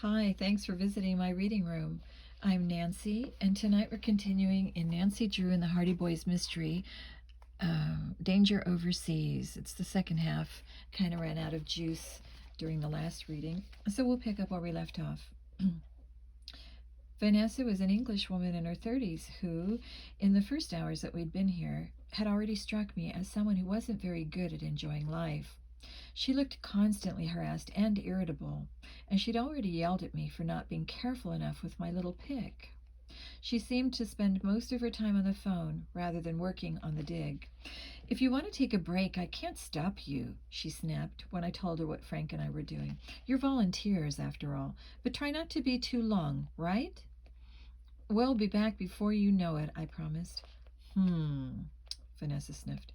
Hi, thanks for visiting my reading room. I'm Nancy, and tonight we're continuing in Nancy Drew and the Hardy Boys mystery, Danger Overseas. It's the second half, kind of ran out of juice during the last reading, so we'll pick up where we left off. Vanessa was an English woman in her 30s who, in the first hours that we'd been here, had already struck me as someone who wasn't very good at enjoying life. She looked constantly harassed and irritable, and she'd already yelled at me for not being careful enough with my little pick. She seemed to spend most of her time on the phone rather than working on the dig. "If you want to take a break, I can't stop you," she snapped when I told her what Frank and I were doing. "You're volunteers, after all, but try not to be too long, right?" "We'll be back before you know it," I promised. Vanessa sniffed.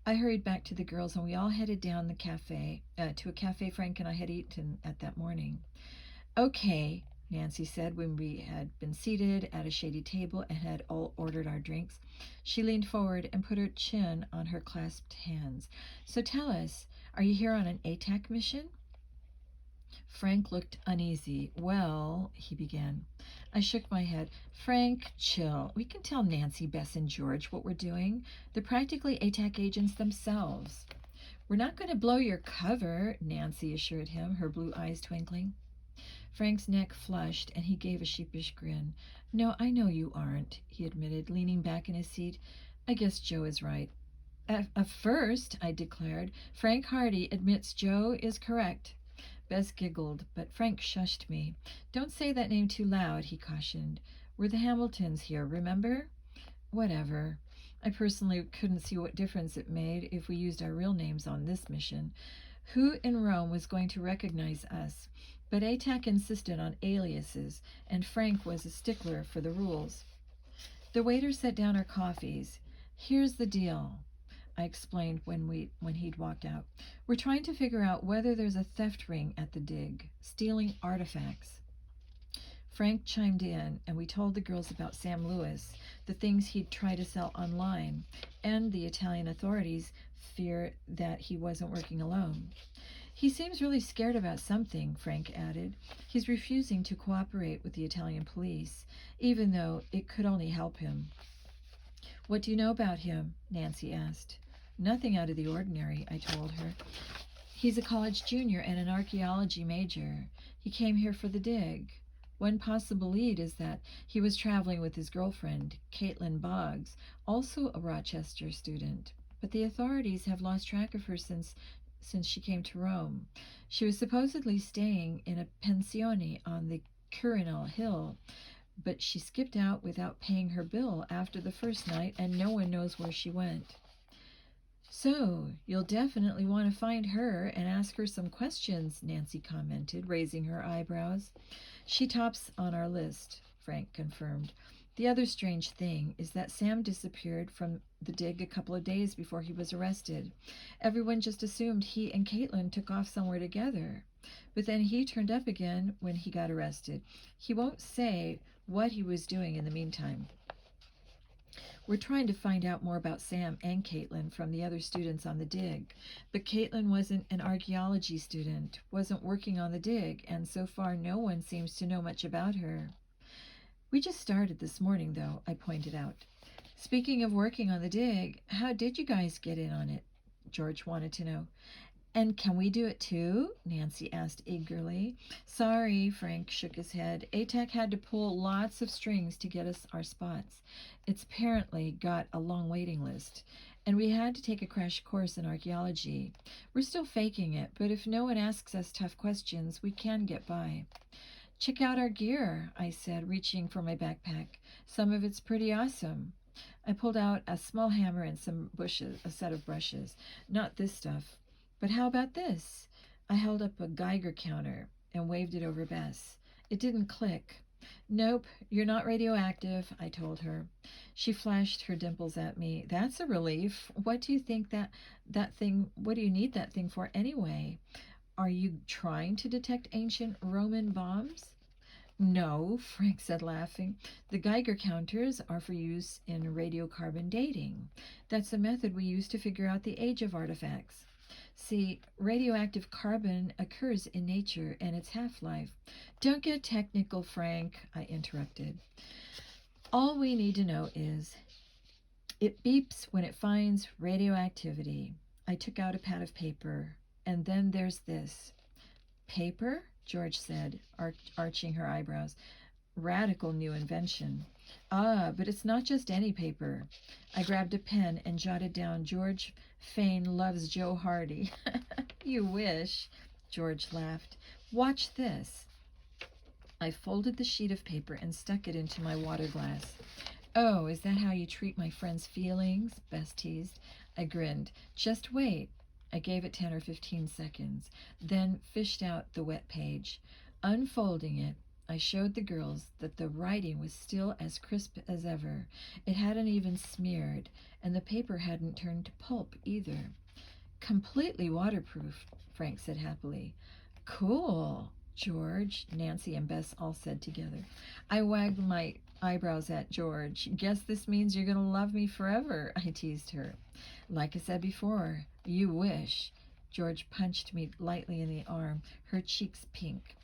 I hurried back to the girls, and we all headed down the cafe to a cafe Frank and I had eaten at that morning. "Okay," Nancy said when we had been seated at a shady table and had all ordered our drinks. She leaned forward and put her chin on her clasped hands. "So tell us, are you here on an ATAC mission?" Frank looked uneasy. "Well," he began. I shook my head. "Frank, chill. We can tell Nancy, Bess, and George what we're doing. They're practically ATAC agents themselves." "We're not going to blow your cover," Nancy assured him, her blue eyes twinkling. Frank's neck flushed, and he gave a sheepish grin. "No, I know you aren't," he admitted, leaning back in his seat. "I guess Joe is right." At first," I declared, "Frank Hardy admits Joe is correct." Bess giggled, but Frank shushed me. "Don't say that name too loud," he cautioned. "We're the Hamiltons here, remember?" Whatever. I personally couldn't see what difference it made if we used our real names on this mission. Who in Rome was going to recognize us? But ATAC insisted on aliases, and Frank was a stickler for the rules. The waiter set down our coffees. "Here's the deal," I explained when he'd walked out. "We're trying to figure out whether there's a theft ring at the dig, stealing artifacts." Frank chimed in, and we told the girls about Sam Lewis, the things he'd try to sell online, and the Italian authorities' fear that he wasn't working alone. "He seems really scared about something," Frank added. "He's refusing to cooperate with the Italian police, even though it could only help him." "What do you know about him?" Nancy asked. "Nothing out of the ordinary," I told her. "He's a college junior and an archaeology major. He came here for the dig. One possible lead is that he was traveling with his girlfriend, Caitlin Boggs, also a Rochester student. But the authorities have lost track of her since she came to Rome. She was supposedly staying in a pensione on the Quirinal Hill, but she skipped out without paying her bill after the first night, and no one knows where she went." "So, you'll definitely want to find her and ask her some questions," Nancy commented, raising her eyebrows. "She tops on our list," Frank confirmed. "The other strange thing is that Sam disappeared from the dig a couple of days before he was arrested. Everyone just assumed he and Caitlin took off somewhere together. But then he turned up again when he got arrested. He won't say what he was doing in the meantime." "We're trying to find out more about Sam and Caitlin from the other students on the dig. But Caitlin wasn't an archaeology student, wasn't working on the dig, and so far no one seems to know much about her." "We just started this morning, though," I pointed out. "Speaking of working on the dig, how did you guys get in on it?" George wanted to know. "And can we do it too?" Nancy asked eagerly. "Sorry," Frank shook his head. "ATAC had to pull lots of strings to get us our spots. It's apparently got a long waiting list. And we had to take a crash course in archaeology. We're still faking it, but if no one asks us tough questions, we can get by." "Check out our gear," I said, reaching for my backpack. "Some of it's pretty awesome." I pulled out a small hammer and a set of brushes. "Not this stuff. But how about this?" I held up a Geiger counter and waved it over Bess. It didn't click. "Nope, you're not radioactive," I told her. She flashed her dimples at me. "That's a relief. What do you think what do you need that thing for anyway? Are you trying to detect ancient Roman bombs?" "No," Frank said, laughing. "The Geiger counters are for use in radiocarbon dating. That's a method we use to figure out the age of artifacts." See, radioactive carbon occurs in nature and its half-life. Don't get technical, Frank, I interrupted. All we need to know is it beeps when it finds radioactivity. I took out a pad of paper. And then there's this. Paper? George said, arching her eyebrows. Radical new invention. Ah, but it's not just any paper. I grabbed a pen and jotted down George Fane loves Joe Hardy. You wish, George laughed. Watch this. I folded the sheet of paper and stuck it into my water glass. Oh, is that how you treat my friend's feelings? Bess teased. I grinned. Just wait. I gave it 10 or 15 seconds, then fished out the wet page. Unfolding it, I showed the girls that the writing was still as crisp as ever. It hadn't even smeared, and the paper hadn't turned to pulp either. Completely waterproof, Frank said happily. Cool, George, Nancy and Bess all said together. I wagged my eyebrows at George. Guess this means you're going to love me forever, I teased her. Like I said before, you wish. George punched me lightly in the arm, her cheeks pink.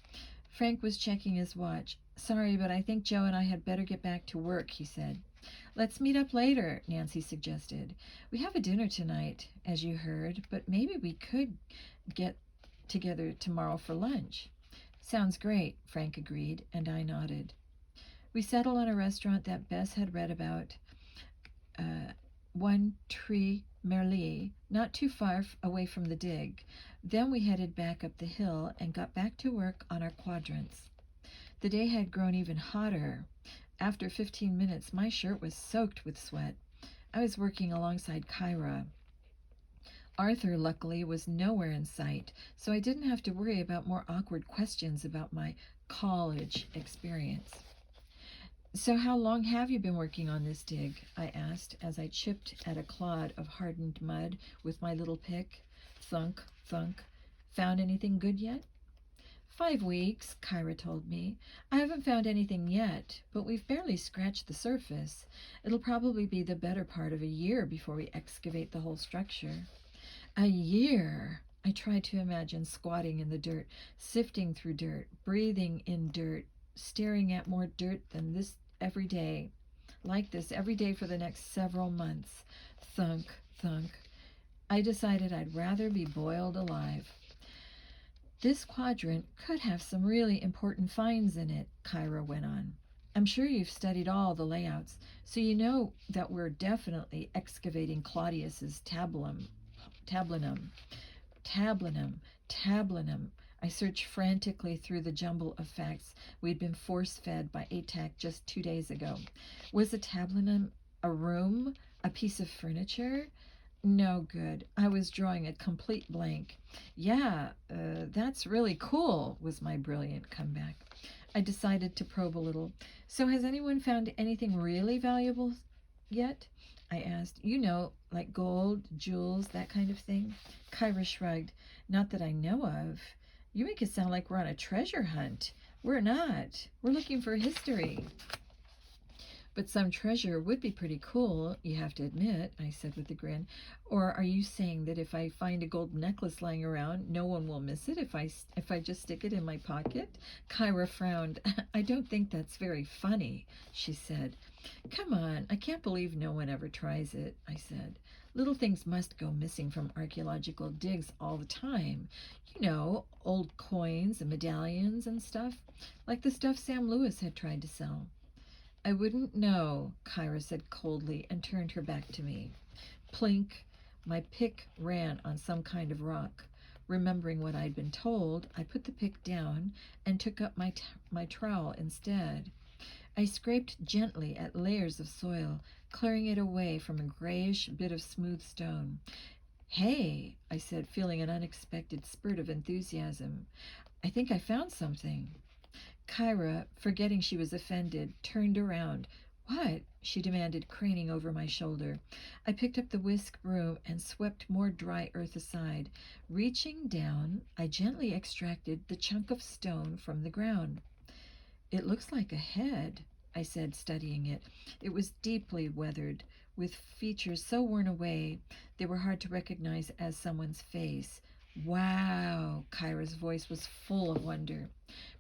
Frank was checking his watch. Sorry, but I think Joe and I had better get back to work, he said. Let's meet up later, Nancy suggested. We have a dinner tonight, as you heard, but maybe we could get together tomorrow for lunch. Sounds great, Frank agreed, and I nodded. We settled on a restaurant that Bess had read about, One Tree Merli, not too far away from the dig. Then we headed back up the hill and got back to work on our quadrants. The day had grown even hotter. After 15 minutes, my shirt was soaked with sweat. I was working alongside Kyra. Arthur, luckily, was nowhere in sight, so I didn't have to worry about more awkward questions about my college experience. So how long have you been working on this dig? I asked as I chipped at a clod of hardened mud with my little pick. Thunk, thunk. Found anything good yet? 5 weeks, Kyra told me. I haven't found anything yet, but we've barely scratched the surface. It'll probably be the better part of a year before we excavate the whole structure. A year! I tried to imagine squatting in the dirt, sifting through dirt, breathing in dirt, staring at more dirt than this every day, like this every day for the next several months. Thunk, thunk. I decided I'd rather be boiled alive. This quadrant could have some really important finds in it, Kyra went on. I'm sure you've studied all the layouts, so you know that we're definitely excavating Claudius's tablinum. I searched frantically through the jumble of facts we'd been force-fed by ATAC just 2 days ago. Was a tablinum a room? A piece of furniture? No good. I was drawing a complete blank. Yeah, that's really cool, was my brilliant comeback. I decided to probe a little. So has anyone found anything really valuable yet? I asked. You know, like gold, jewels, that kind of thing. Kyra shrugged. Not that I know of. You make it sound like we're on a treasure hunt. We're not. We're looking for history. But some treasure would be pretty cool, you have to admit, I said with a grin. Or are you saying that if I find a gold necklace lying around, no one will miss it if I just stick it in my pocket? Kyra frowned. I don't think that's very funny, she said. Come on, I can't believe no one ever tries it, I said. Little things must go missing from archaeological digs all the time. You know, old coins and medallions and stuff, like the stuff Sam Lewis had tried to sell. I wouldn't know, Kyra said coldly and turned her back to me. Plink, my pick ran on some kind of rock. Remembering what I'd been told, I put the pick down and took up my trowel instead. I scraped gently at layers of soil, clearing it away from a grayish bit of smooth stone. Hey, I said, feeling an unexpected spurt of enthusiasm. I think I found something. Kyra, forgetting she was offended, turned around. What? She demanded, craning over my shoulder. I picked up the whisk broom and swept more dry earth aside. Reaching down, I gently extracted the chunk of stone from the ground. It looks like a head, I said, studying it. It was deeply weathered, with features so worn away they were hard to recognize as someone's face. Wow, Kyra's voice was full of wonder.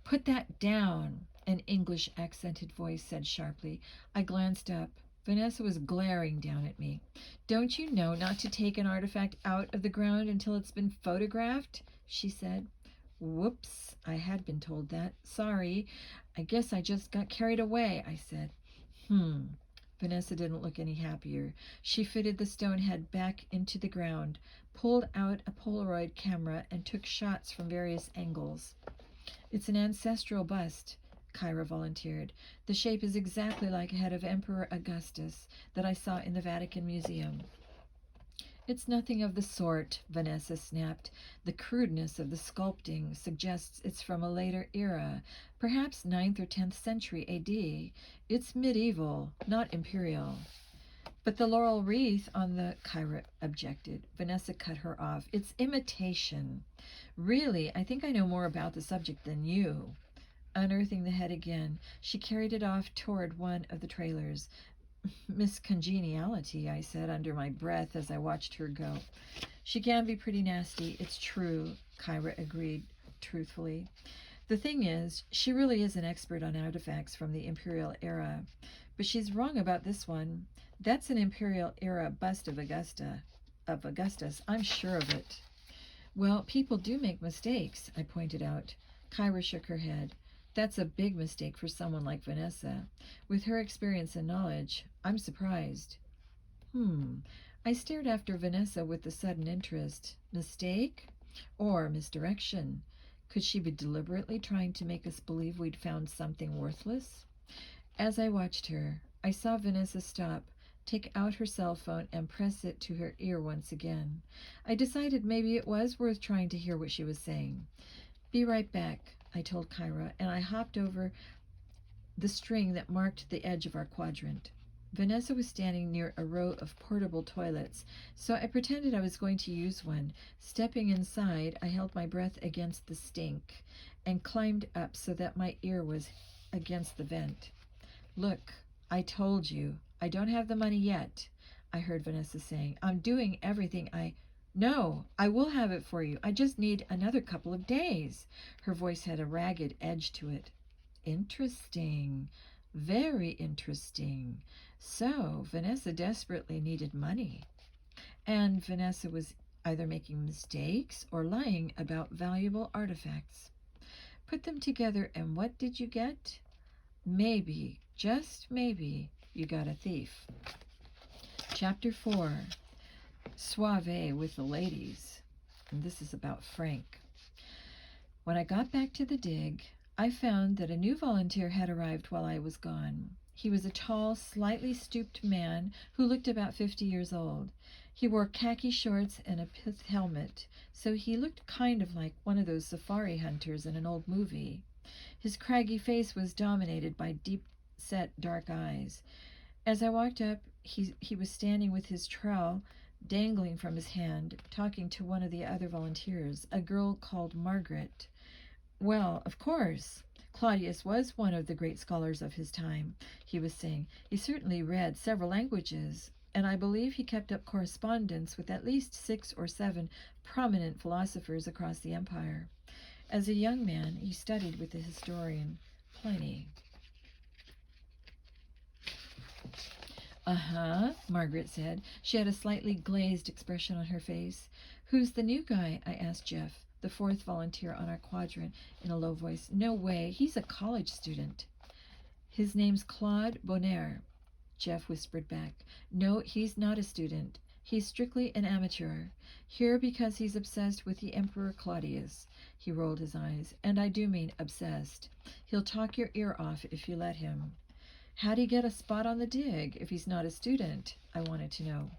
Put that down, an English accented voice said sharply. I glanced up. Vanessa was glaring down at me. Don't you know not to take an artifact out of the ground until it's been photographed? She said. Whoops, I had been told that. Sorry, I guess I just got carried away, I said. Vanessa didn't look any happier. She fitted the stone head back into the ground, pulled out a Polaroid camera, and took shots from various angles. It's an ancestral bust, Kyra volunteered. The shape is exactly like a head of Emperor Augustus that I saw in the Vatican Museum. It's nothing of the sort, Vanessa snapped. The crudeness of the sculpting suggests it's from a later era, perhaps 9th or 10th century A.D. It's medieval, not imperial. But the laurel wreath on the, Kyra objected. Vanessa cut her off. It's imitation. Really, I think I know more about the subject than you. Unearthing the head again, she carried it off toward one of the trailers. Miss Congeniality, I said under my breath as I watched her go. She can be pretty nasty, it's true, Kyra agreed truthfully. The thing is, she really is an expert on artifacts from the Imperial era. But she's wrong about this one. That's an Imperial era bust of Augustus. I'm sure of it. Well, people do make mistakes, I pointed out. Kyra shook her head. That's a big mistake for someone like Vanessa. With her experience and knowledge, I'm surprised. I stared after Vanessa with a sudden interest. Mistake? Or misdirection? Could she be deliberately trying to make us believe we'd found something worthless? As I watched her, I saw Vanessa stop, take out her cell phone, and press it to her ear once again. I decided maybe it was worth trying to hear what she was saying. Be right back, I told Kyra, and I hopped over the string that marked the edge of our quadrant. Vanessa was standing near a row of portable toilets, so I pretended I was going to use one. Stepping inside, I held my breath against the stink and climbed up so that my ear was against the vent. Look, I told you, I don't have the money yet, I heard Vanessa saying. I'm doing everything No, I will have it for you. I just need another couple of days. Her voice had a ragged edge to it. Interesting. Very interesting. So, Vanessa desperately needed money. And Vanessa was either making mistakes or lying about valuable artifacts. Put them together, and what did you get? Maybe, just maybe, you got a thief. Chapter 4. Suave with the ladies. And this is about Frank. When I got back to the dig, I found that a new volunteer had arrived while I was gone. He was a tall, slightly stooped man who looked about 50 years old. He wore khaki shorts and a pith helmet, so he looked kind of like one of those safari hunters in an old movie. His craggy face was dominated by deep-set dark eyes. As I walked up, he was standing with his trowel dangling from his hand, talking to one of the other volunteers, a girl called Margaret. Well, of course, Claudius was one of the great scholars of his time, he was saying. He certainly read several languages, and I believe he kept up correspondence with at least 6 or 7 prominent philosophers across the empire. As a young man, he studied with the historian Pliny. Uh-huh, Margaret said. She had a slightly glazed expression on her face. Who's the new guy? I asked Jeff, the 4th volunteer on our quadrant, in a low voice. No way, he's a college student. His name's Claude Bonheur, Jeff whispered back. No, he's not a student. He's strictly an amateur. Here because he's obsessed with the Emperor Claudius. He rolled his eyes. And I do mean obsessed. He'll talk your ear off if you let him. How'd he get a spot on the dig if he's not a student? I wanted to know.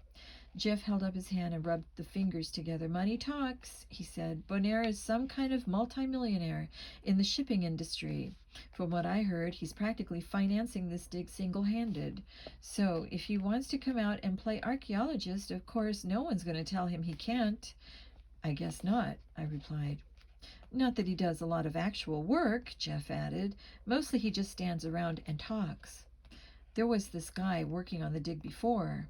Jeff held up his hand and rubbed the fingers together. Money talks, he said. Bonheur is some kind of multimillionaire in the shipping industry. From what I heard, he's practically financing this dig single-handed. So if he wants to come out and play archaeologist, of course no one's going to tell him he can't. I guess not, I replied. Not that he does a lot of actual work, Jeff added. Mostly he just stands around and talks. There was this guy working on the dig before.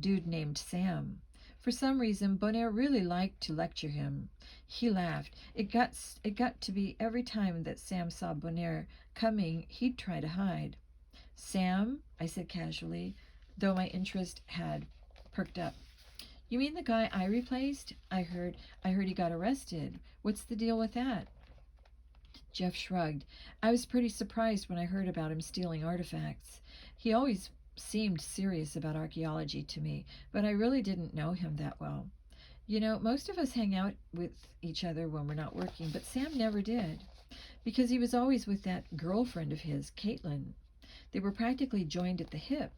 dude named Sam. For some reason, Bonaire really liked to lecture him. He laughed. It got to be every time that Sam saw Bonaire coming, he'd try to hide. Sam, I said casually, though my interest had perked up. You mean the guy I replaced? I heard he got arrested. What's the deal with that? Jeff shrugged. I was pretty surprised when I heard about him stealing artifacts. He always seemed serious about archaeology to me, but I really didn't know him that well. You know, most of us hang out with each other when we're not working, but Sam never did, because he was always with that girlfriend of his, Caitlin. They were practically joined at the hip,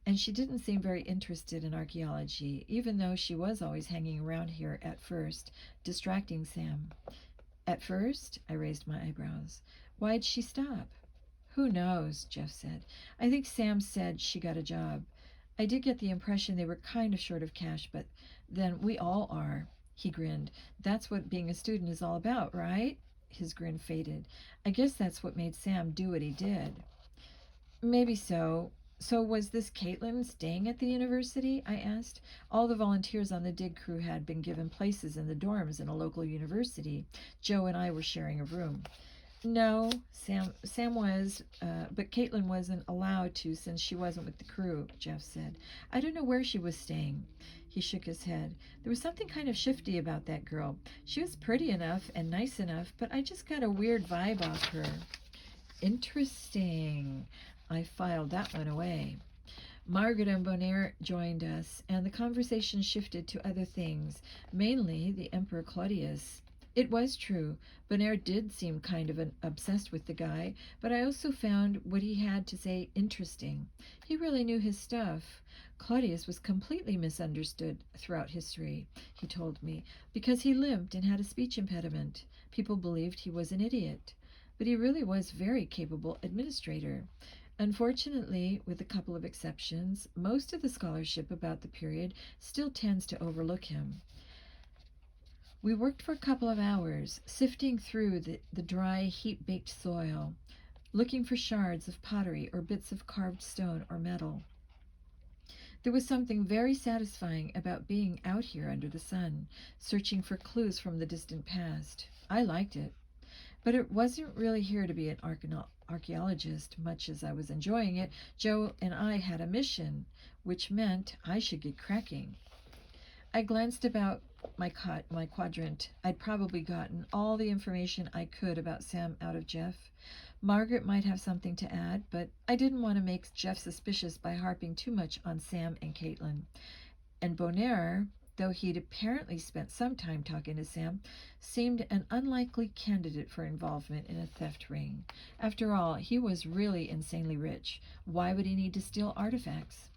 and she didn't seem very interested in archaeology, even though she was always hanging around here at first, distracting Sam. At first? I raised my eyebrows. Why'd she stop? Who knows, Jeff said. I think Sam said she got a job. I did get the impression they were kind of short of cash, but then we all are. He grinned. That's what being a student is all about, right? His grin faded. I guess that's what made Sam do what he did. Maybe so. So was this Caitlin staying at the university? I asked. All the volunteers on the dig crew had been given places in the dorms in a local university. Joe and I were sharing a room. No, Sam was, but Caitlin wasn't allowed to since she wasn't with the crew, Jeff said. I don't know where she was staying. He shook his head. There was something kind of shifty about that girl. She was pretty enough and nice enough, but I just got a weird vibe off her. Interesting. I filed that one away. Margaret and Bonaire joined us, and the conversation shifted to other things, mainly the Emperor Claudius. It was true. Bonaire did seem kind of obsessed with the guy, but I also found what he had to say interesting. He really knew his stuff. Claudius was completely misunderstood throughout history, he told me, because he limped and had a speech impediment. People believed he was an idiot. But he really was a very capable administrator. Unfortunately, with a couple of exceptions, most of the scholarship about the period still tends to overlook him. We worked for a couple of hours, sifting through the dry, heat-baked soil, looking for shards of pottery or bits of carved stone or metal. There was something very satisfying about being out here under the sun, searching for clues from the distant past. I liked it. But it wasn't really here to be an archaeologist. Much as I was enjoying it, Joe and I had a mission, which meant I should get cracking. I glanced about my quadrant. I'd probably gotten all the information I could about Sam out of Jeff. Margaret might have something to add, but I didn't want to make Jeff suspicious by harping too much on Sam and Caitlin. And Bonaire, though he'd apparently spent some time talking to Sam, seemed an unlikely candidate for involvement in a theft ring. After all, he was really insanely rich. Why would he need to steal artifacts?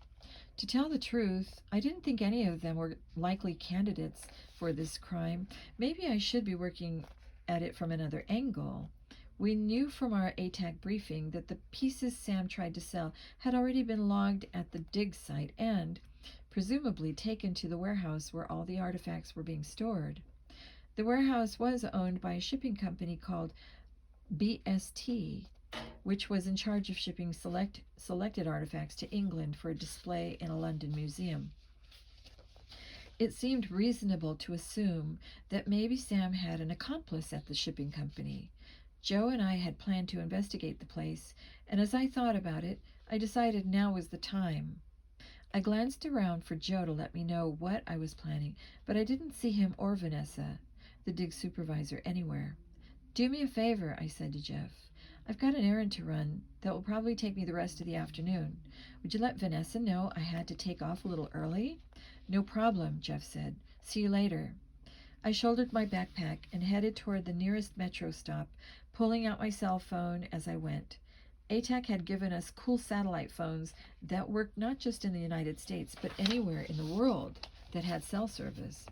To tell the truth, I didn't think any of them were likely candidates for this crime. Maybe I should be working at it from another angle. We knew from our ATAC briefing that the pieces Sam tried to sell had already been logged at the dig site and presumably taken to the warehouse where all the artifacts were being stored. The warehouse was owned by a shipping company called BST, which was in charge of shipping selected artifacts to England for a display in a London museum. It seemed reasonable to assume that maybe Sam had an accomplice at the shipping company. Joe and I had planned to investigate the place, and as I thought about it, I decided now was the time. I glanced around for Joe to let me know what I was planning, but I didn't see him or Vanessa, the dig supervisor, anywhere. Do me a favor, I said to Jeff. I've got an errand to run that will probably take me the rest of the afternoon. Would you let Vanessa know I had to take off a little early? No problem, Jeff said. See you later. I shouldered my backpack and headed toward the nearest metro stop, pulling out my cell phone as I went. ATAC had given us cool satellite phones that worked not just in the United States, but anywhere in the world that had cell service.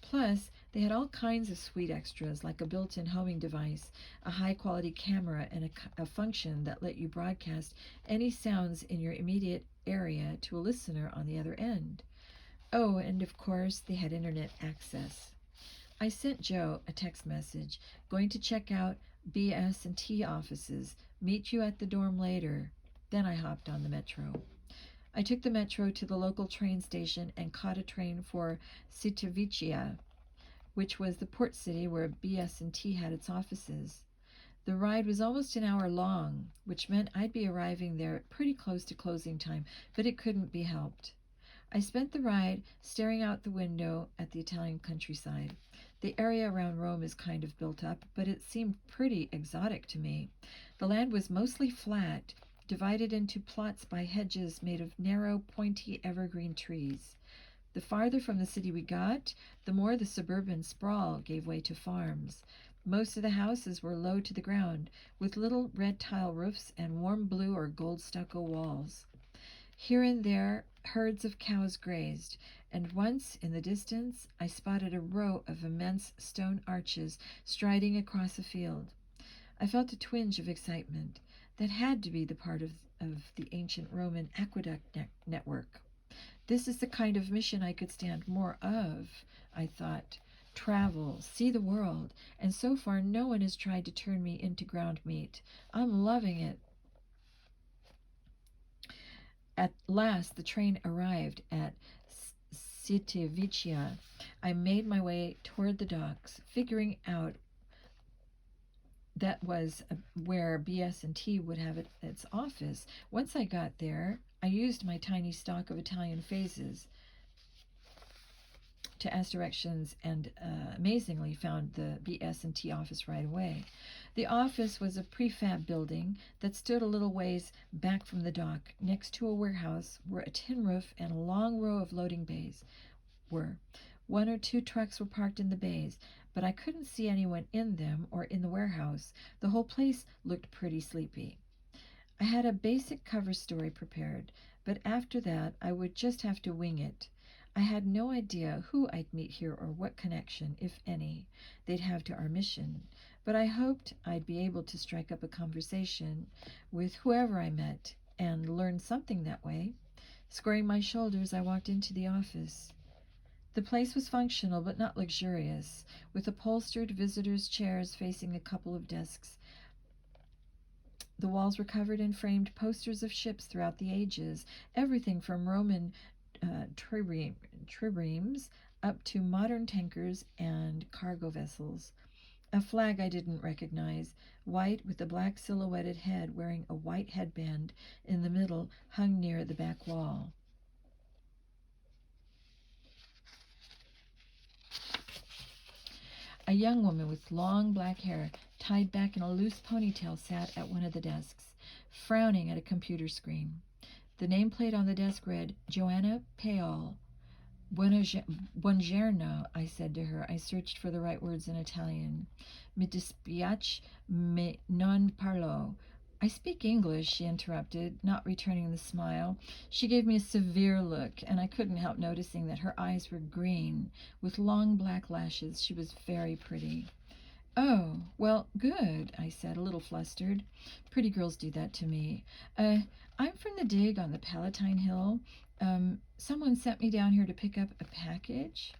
Plus, they had all kinds of sweet extras, like a built-in homing device, a high-quality camera, and a function that let you broadcast any sounds in your immediate area to a listener on the other end. Oh, and of course, they had internet access. I sent Joe a text message, going to check out BS&T offices, meet you at the dorm later. Then I hopped on the metro. I took the metro to the local train station and caught a train for Civitavecchia, which was the port city where BS&T had its offices. The ride was almost an hour long, which meant I'd be arriving there pretty close to closing time, but it couldn't be helped. I spent the ride staring out the window at the Italian countryside. The area around Rome is kind of built up, but it seemed pretty exotic to me. The land was mostly flat, divided into plots by hedges made of narrow, pointy evergreen trees. The farther from the city we got, the more the suburban sprawl gave way to farms. Most of the houses were low to the ground, with little red tile roofs and warm blue or gold stucco walls. Here and there, herds of cows grazed, and once, in the distance, I spotted a row of immense stone arches striding across a field. I felt a twinge of excitement. That had to be the part of the ancient Roman aqueduct network. This is the kind of mission I could stand more of, I thought. Travel, see the world, and so far no one has tried to turn me into ground meat. I'm loving it. At last the train arrived at Civitavecchia. I made my way toward the docks, figuring out that was where BS&T would have its office. Once I got there, I used my tiny stock of Italian phrases to ask directions and amazingly found the BS&T office right away. The office was a prefab building that stood a little ways back from the dock, next to a warehouse where a tin roof and a long row of loading bays were. One or two trucks were parked in the bays, but I couldn't see anyone in them or in the warehouse. The whole place looked pretty sleepy. I had a basic cover story prepared, but after that I would just have to wing it. I had no idea who I'd meet here or what connection, if any, they'd have to our mission, but I hoped I'd be able to strike up a conversation with whoever I met and learn something that way. Squaring my shoulders, I walked into the office. The place was functional but not luxurious, with upholstered visitors' chairs facing a couple of desks. The walls were covered in framed posters of ships throughout the ages, everything from Roman triremes up to modern tankers and cargo vessels. A flag I didn't recognize, white with a black silhouetted head wearing a white headband in the middle, hung near the back wall. A young woman with long black hair tied back in a loose ponytail sat at one of the desks, frowning at a computer screen. The nameplate on the desk read, Joanna Payol. Buongiorno, I said to her. I searched for the right words in Italian. Mi dispiace, me non parlo. I speak English, she interrupted, not returning the smile. She gave me a severe look, and I couldn't help noticing that her eyes were green, with long black lashes. She was very pretty. Oh, well, good, I said, a little flustered. Pretty girls do that to me. I'm from the dig on the Palatine Hill. Someone sent me down here to pick up a package.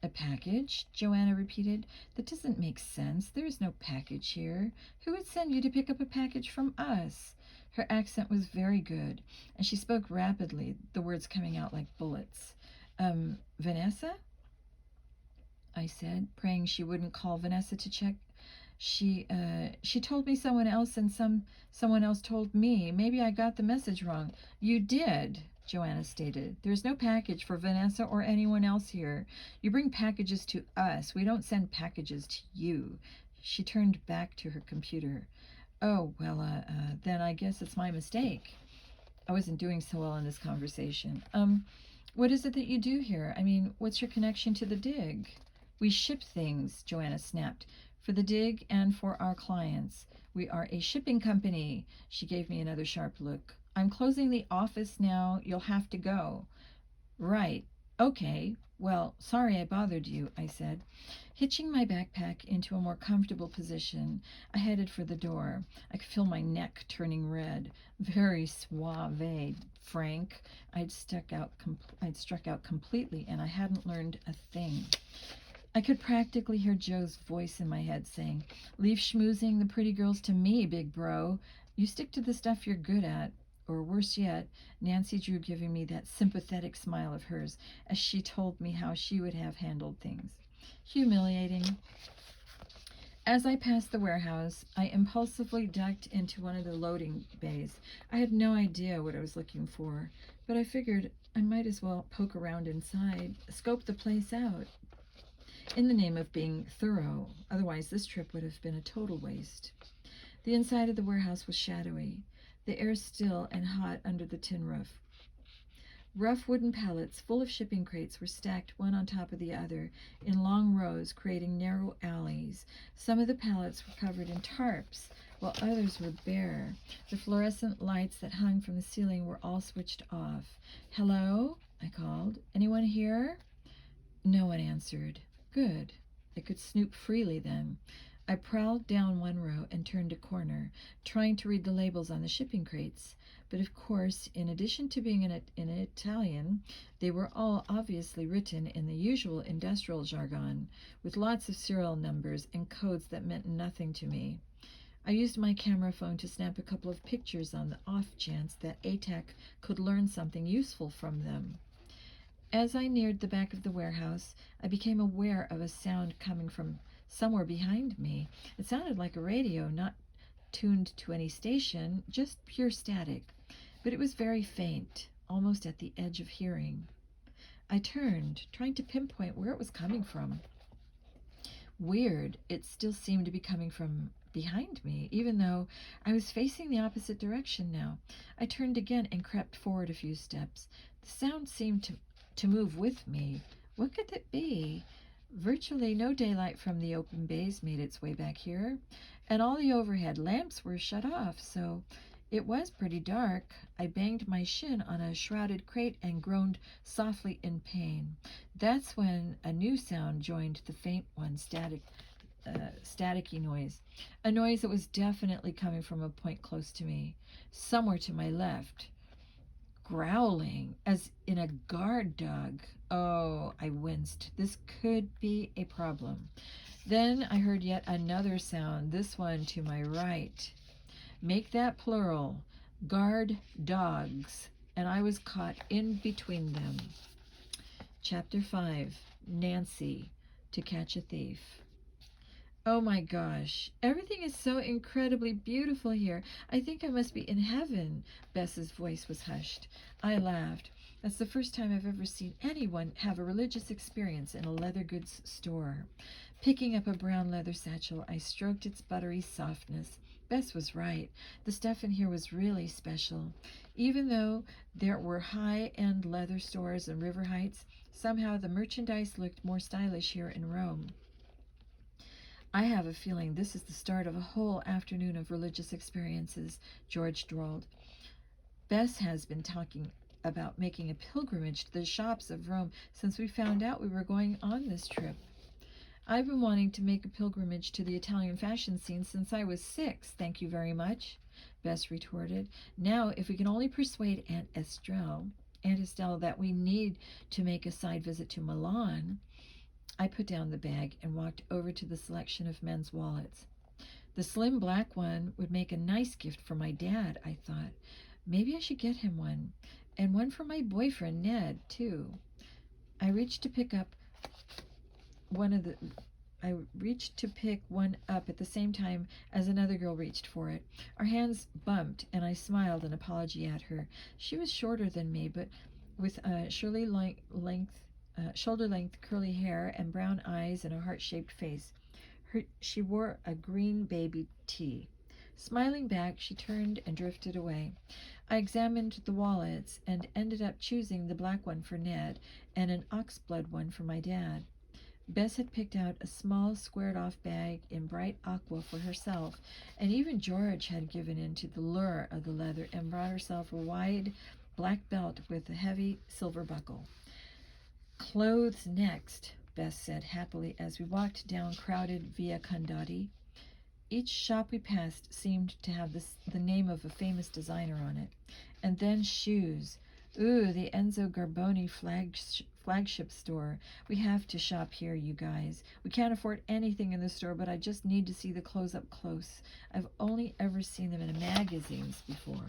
A package? Joanna repeated. That doesn't make sense. There is no package here. Who would send you to pick up a package from us? Her accent was very good, and she spoke rapidly, the words coming out like bullets. Vanessa? I said, praying she wouldn't call Vanessa to check. She told me someone else, and someone else told me. Maybe I got the message wrong. You did, Joanna stated. There's no package for Vanessa or anyone else here. You bring packages to us. We don't send packages to you. She turned back to her computer. Oh, well, then I guess it's my mistake. I wasn't doing so well in this conversation. What is it that you do here? I mean, what's your connection to the dig? We ship things, Joanna snapped, for the dig and for our clients. We are a shipping company. She gave me another sharp look. I'm closing the office now. You'll have to go. Right. Okay. Well, sorry I bothered you, I said. Hitching my backpack into a more comfortable position, I headed for the door. I could feel my neck turning red. Very suave, Frank. I'd struck out completely, and I hadn't learned a thing. I could practically hear Joe's voice in my head saying, Leave schmoozing the pretty girls to me, big bro. You stick to the stuff you're good at. Or worse yet, Nancy Drew giving me that sympathetic smile of hers as she told me how she would have handled things. Humiliating. As I passed the warehouse, I impulsively ducked into one of the loading bays. I had no idea what I was looking for, but I figured I might as well poke around inside, scope the place out, in the name of being thorough. Otherwise, this trip would have been a total waste. The inside of the warehouse was shadowy, the air still and hot under the tin roof. Rough wooden pallets full of shipping crates were stacked one on top of the other in long rows, creating narrow alleys. Some of the pallets were covered in tarps, while others were bare. The fluorescent lights that hung from the ceiling were all switched off. "Hello?" I called. "Anyone here?" No one answered. Good. I could snoop freely then. I prowled down one row and turned a corner, trying to read the labels on the shipping crates. But of course, in addition to being in Italian, they were all obviously written in the usual industrial jargon, with lots of serial numbers and codes that meant nothing to me. I used my camera phone to snap a couple of pictures on the off chance that ATAC could learn something useful from them. As I neared the back of the warehouse, I became aware of a sound coming from somewhere behind me. It sounded like a radio, not tuned to any station, just pure static. But it was very faint, almost at the edge of hearing. I turned, trying to pinpoint where it was coming from. Weird, it still seemed to be coming from behind me, even though I was facing the opposite direction now. I turned again and crept forward a few steps. The sound seemed to move with me. What could it be? Virtually no daylight from the open bays made its way back here, and all the overhead lamps were shut off, so it was pretty dark. I banged my shin on a shrouded crate and groaned softly in pain. That's when a new sound joined the faint one, staticky noise. A noise that was definitely coming from a point close to me, somewhere to my left. Growling, as in a guard dog. Oh, I winced. This could be a problem. Then I heard yet another sound, this one to my right. Make that plural. Guard dogs. And I was caught in between them. Chapter 5. Nancy, to catch a thief. Oh my gosh, everything is so incredibly beautiful here. I think I must be in heaven. Bess's voice was hushed. I laughed. That's the first time I've ever seen anyone have a religious experience in a leather goods store. Picking up a brown leather satchel, I stroked its buttery softness. Bess was right. The stuff in here was really special. Even though there were high-end leather stores in River Heights, somehow the merchandise looked more stylish here in Rome. I have a feeling this is the start of a whole afternoon of religious experiences, George drawled. Bess has been talking about making a pilgrimage to the shops of Rome since we found out we were going on this trip. I've been wanting to make a pilgrimage to the Italian fashion scene since I was 6, thank you very much, Bess retorted. Now, if we can only persuade Aunt Estelle that we need to make a side visit to Milan. I put down the bag and walked over to the selection of men's wallets. The slim black one would make a nice gift for my dad, I thought. Maybe I should get him one. And one for my boyfriend, Ned, too. I reached to pick one up at the same time as another girl reached for it. Our hands bumped, and I smiled an apology at her. She was shorter than me, but with shoulder-length curly hair and brown eyes and a heart-shaped face. She wore a green baby tee. Smiling back, she turned and drifted away. I examined the wallets and ended up choosing the black one for Ned and an oxblood one for my dad. Bess had picked out a small, squared-off bag in bright aqua for herself, and even George had given in to the lure of the leather and brought herself a wide black belt with a heavy silver buckle. Clothes next, Bess said happily as we walked down crowded Via Condotti. Each shop we passed seemed to have the name of a famous designer on it. And then shoes. Ooh, the Enzo Garboni flagship store. We have to shop here, you guys. We can't afford anything in the store, but I just need to see the clothes up close. I've only ever seen them in magazines before.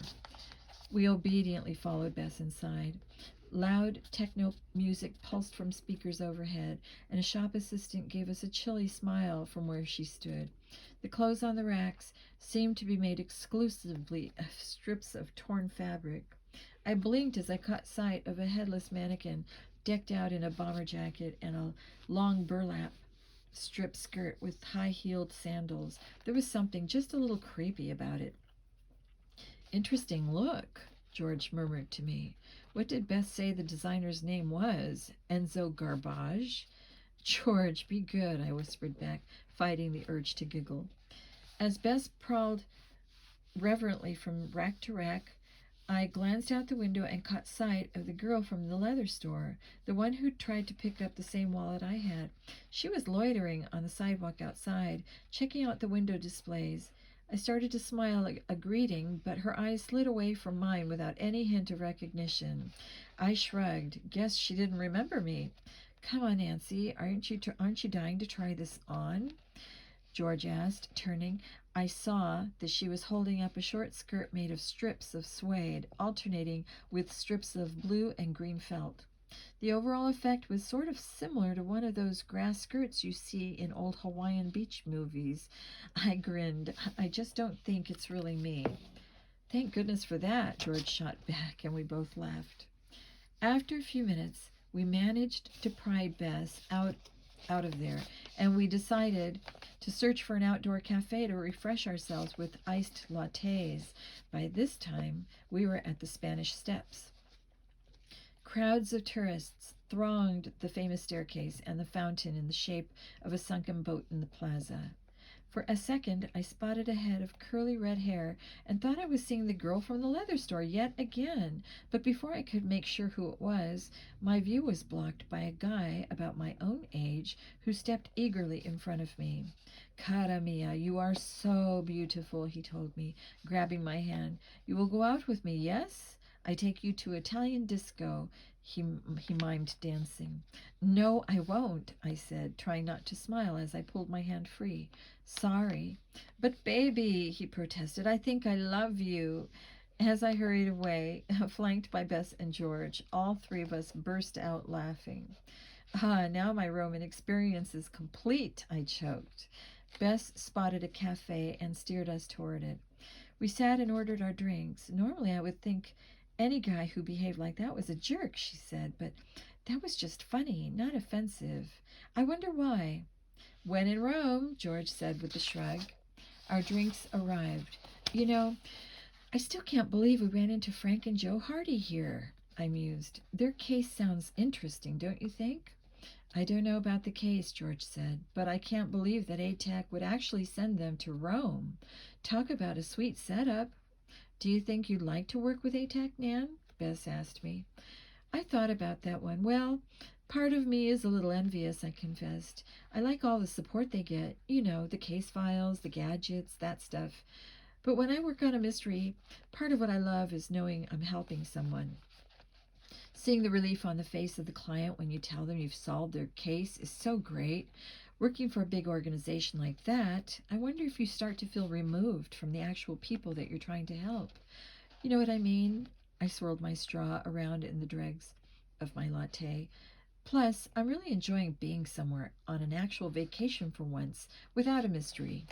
We obediently followed Bess inside. Loud techno music pulsed from speakers overhead, and a shop assistant gave us a chilly smile from where she stood. The clothes on the racks seemed to be made exclusively of strips of torn fabric. I blinked as I caught sight of a headless mannequin decked out in a bomber jacket and a long burlap strip skirt with high-heeled sandals. There was something just a little creepy about it. Interesting look, George murmured to me. What did Beth say the designer's name was? Enzo Garbage? George, be good, I whispered back, fighting the urge to giggle. As Bess prowled reverently from rack to rack, I glanced out the window and caught sight of the girl from the leather store, the one who'd tried to pick up the same wallet I had. She was loitering on the sidewalk outside, checking out the window displays. I started to smile a greeting, but her eyes slid away from mine without any hint of recognition. I shrugged. Guess she didn't remember me. Come on, Nancy, aren't you dying to try this on? George asked, turning. I saw that she was holding up a short skirt made of strips of suede, alternating with strips of blue and green felt. The overall effect was sort of similar to one of those grass skirts you see in old Hawaiian beach movies. I grinned. I just don't think it's really me. Thank goodness for that, George shot back, and we both laughed. After a few minutes, we managed to pry Bess out of there, and we decided to search for an outdoor cafe to refresh ourselves with iced lattes. By this time, we were at the Spanish Steps. Crowds of tourists thronged the famous staircase and the fountain in the shape of a sunken boat in the plaza. For a second, I spotted a head of curly red hair and thought I was seeing the girl from the leather store yet again. But before I could make sure who it was, my view was blocked by a guy about my own age who stepped eagerly in front of me. Cara mia, you are so beautiful, he told me, grabbing my hand. You will go out with me, yes? I take you to Italian disco. He mimed dancing. No, I won't, I said, trying not to smile as I pulled my hand free. Sorry. But baby, he protested, I think I love you. As I hurried away, flanked by Bess and George, all three of us burst out laughing. Ah, now my Roman experience is complete, I choked. Bess spotted a cafe and steered us toward it. We sat and ordered our drinks. Normally I would think any guy who behaved like that was a jerk, she said, but that was just funny, not offensive. I wonder why. When in Rome, George said with a shrug. Our drinks arrived. You know, I still can't believe we ran into Frank and Joe Hardy here, I mused. Their case sounds interesting, don't you think? I don't know about the case, George said, but I can't believe that ATAC would actually send them to Rome. Talk about a sweet setup. Do you think you'd like to work with ATAC, Nan? Bess asked me. I thought about that one. Well, part of me is a little envious, I confessed. I like all the support they get. You know, the case files, the gadgets, that stuff. But when I work on a mystery, part of what I love is knowing I'm helping someone. Seeing the relief on the face of the client when you tell them you've solved their case is so great. Working for a big organization like that, I wonder if you start to feel removed from the actual people that you're trying to help. You know what I mean? I swirled my straw around in the dregs of my latte. Plus, I'm really enjoying being somewhere on an actual vacation for once, without a mystery.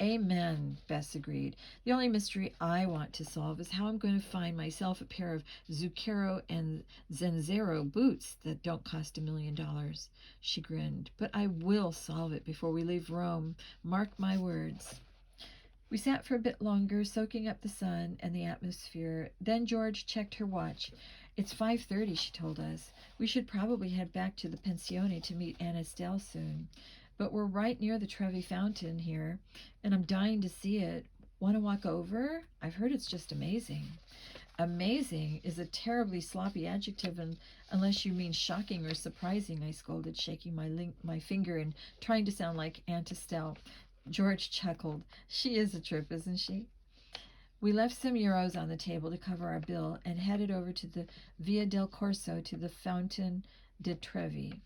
Amen, Bess agreed. The only mystery I want to solve is how I'm going to find myself a pair of Zucchero and Zenzero boots that don't cost $1,000,000. She grinned. But I will solve it before we leave Rome. Mark my words. We sat for a bit longer, soaking up the sun and the atmosphere. Then George checked her watch. It's 5:30, she told us. We should probably head back to the pensione to meet Aunt Estelle soon. But we're right near the Trevi Fountain here, and I'm dying to see it. Want to walk over? I've heard it's just amazing. Amazing is a terribly sloppy adjective unless you mean shocking or surprising, I scolded, shaking my finger and trying to sound like Aunt Estelle. George chuckled. She is a trip, isn't she? We left some euros on the table to cover our bill and headed over to the Via del Corso to the Fountain de Trevi.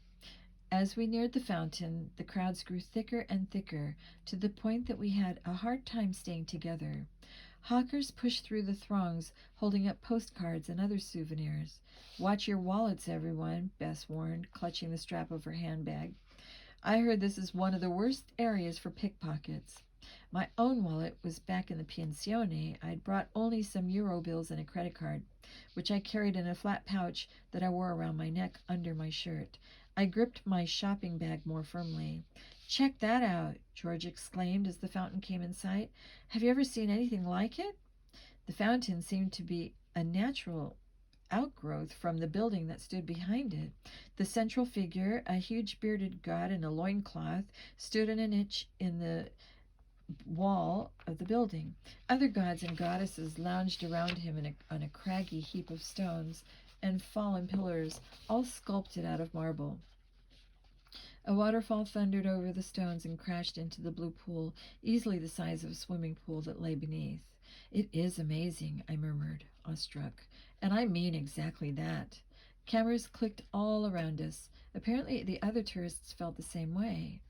As we neared the fountain, the crowds grew thicker and thicker to the point that we had a hard time staying together. Hawkers pushed through the throngs, holding up postcards and other souvenirs. "Watch your wallets, everyone," Bess warned, clutching the strap of her handbag. "I heard this is one of the worst areas for pickpockets." My own wallet was back in the pensione. I'd brought only some euro bills and a credit card, which I carried in a flat pouch that I wore around my neck under my shirt. I gripped my shopping bag more firmly. "Check that out," George exclaimed as the fountain came in sight. "Have you ever seen anything like it?" The fountain seemed to be a natural outgrowth from the building that stood behind it. The central figure, a huge bearded god in a loincloth, stood in a niche in the wall of the building. Other gods and goddesses lounged around him on a craggy heap of stones and fallen pillars, all sculpted out of marble. A waterfall thundered over the stones and crashed into the blue pool, easily the size of a swimming pool that lay beneath. "It is amazing," I murmured, awestruck. "And I mean exactly that." Cameras clicked all around us. Apparently the other tourists felt the same way.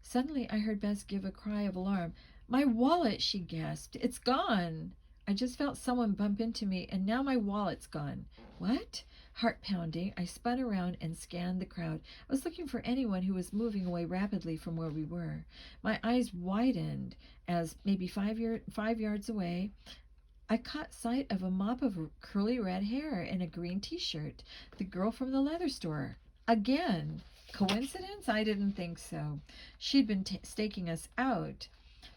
Suddenly I heard Bess give a cry of alarm. "My wallet!" she gasped. "It's gone! I just felt someone bump into me, and now my wallet's gone." "What?" Heart pounding, I spun around and scanned the crowd. I was looking for anyone who was moving away rapidly from where we were. My eyes widened as, maybe 5 yards away, I caught sight of a mop of curly red hair and a green t-shirt. The girl from the leather store. Again. Coincidence? I didn't think so. She'd been staking us out.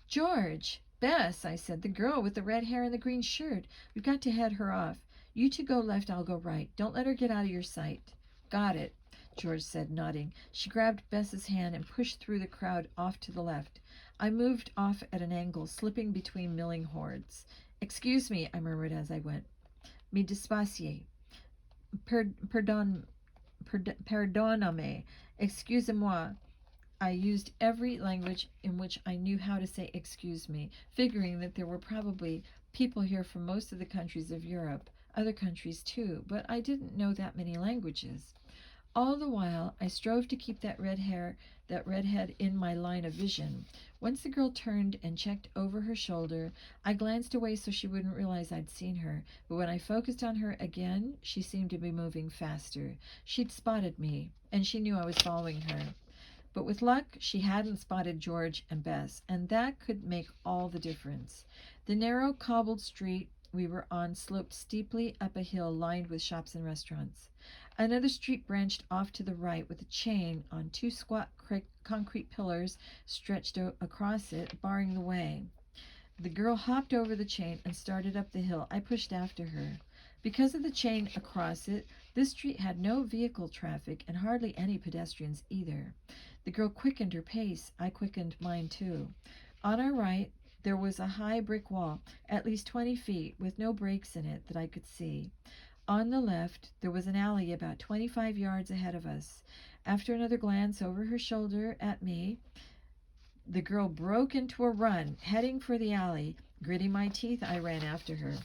"George! Bess!" I said. "The girl with the red hair and the green shirt. We've got to head her off. You two go left, I'll go right. Don't let her get out of your sight." "Got it," George said, nodding. She grabbed Bess's hand and pushed through the crowd off to the left. I moved off at an angle, slipping between milling hordes. "Excuse me," I murmured as I went. "Mi dispacie. Perdoname. Excusez-moi." I used every language in which I knew how to say "excuse me," figuring that there were probably people here from most of the countries of Europe, other countries too, but I didn't know that many languages. All the while, I strove to keep that redhead in my line of vision. Once the girl turned and checked over her shoulder, I glanced away so she wouldn't realize I'd seen her, but when I focused on her again, she seemed to be moving faster. She'd spotted me, and she knew I was following her. But with luck, she hadn't spotted George and Bess, and that could make all the difference. The narrow cobbled street we were on sloped steeply up a hill lined with shops and restaurants. Another street branched off to the right with a chain on two squat concrete pillars stretched across it, barring the way. The girl hopped over the chain and started up the hill. I pushed after her. Because of the chain across it, this street had no vehicle traffic and hardly any pedestrians either. The girl quickened her pace. I quickened mine too. On our right, there was a high brick wall, at least 20 feet, with no breaks in it that I could see. On the left, there was an alley about 25 yards ahead of us. After another glance over her shoulder at me, the girl broke into a run, heading for the alley. Gritting my teeth, I ran after her.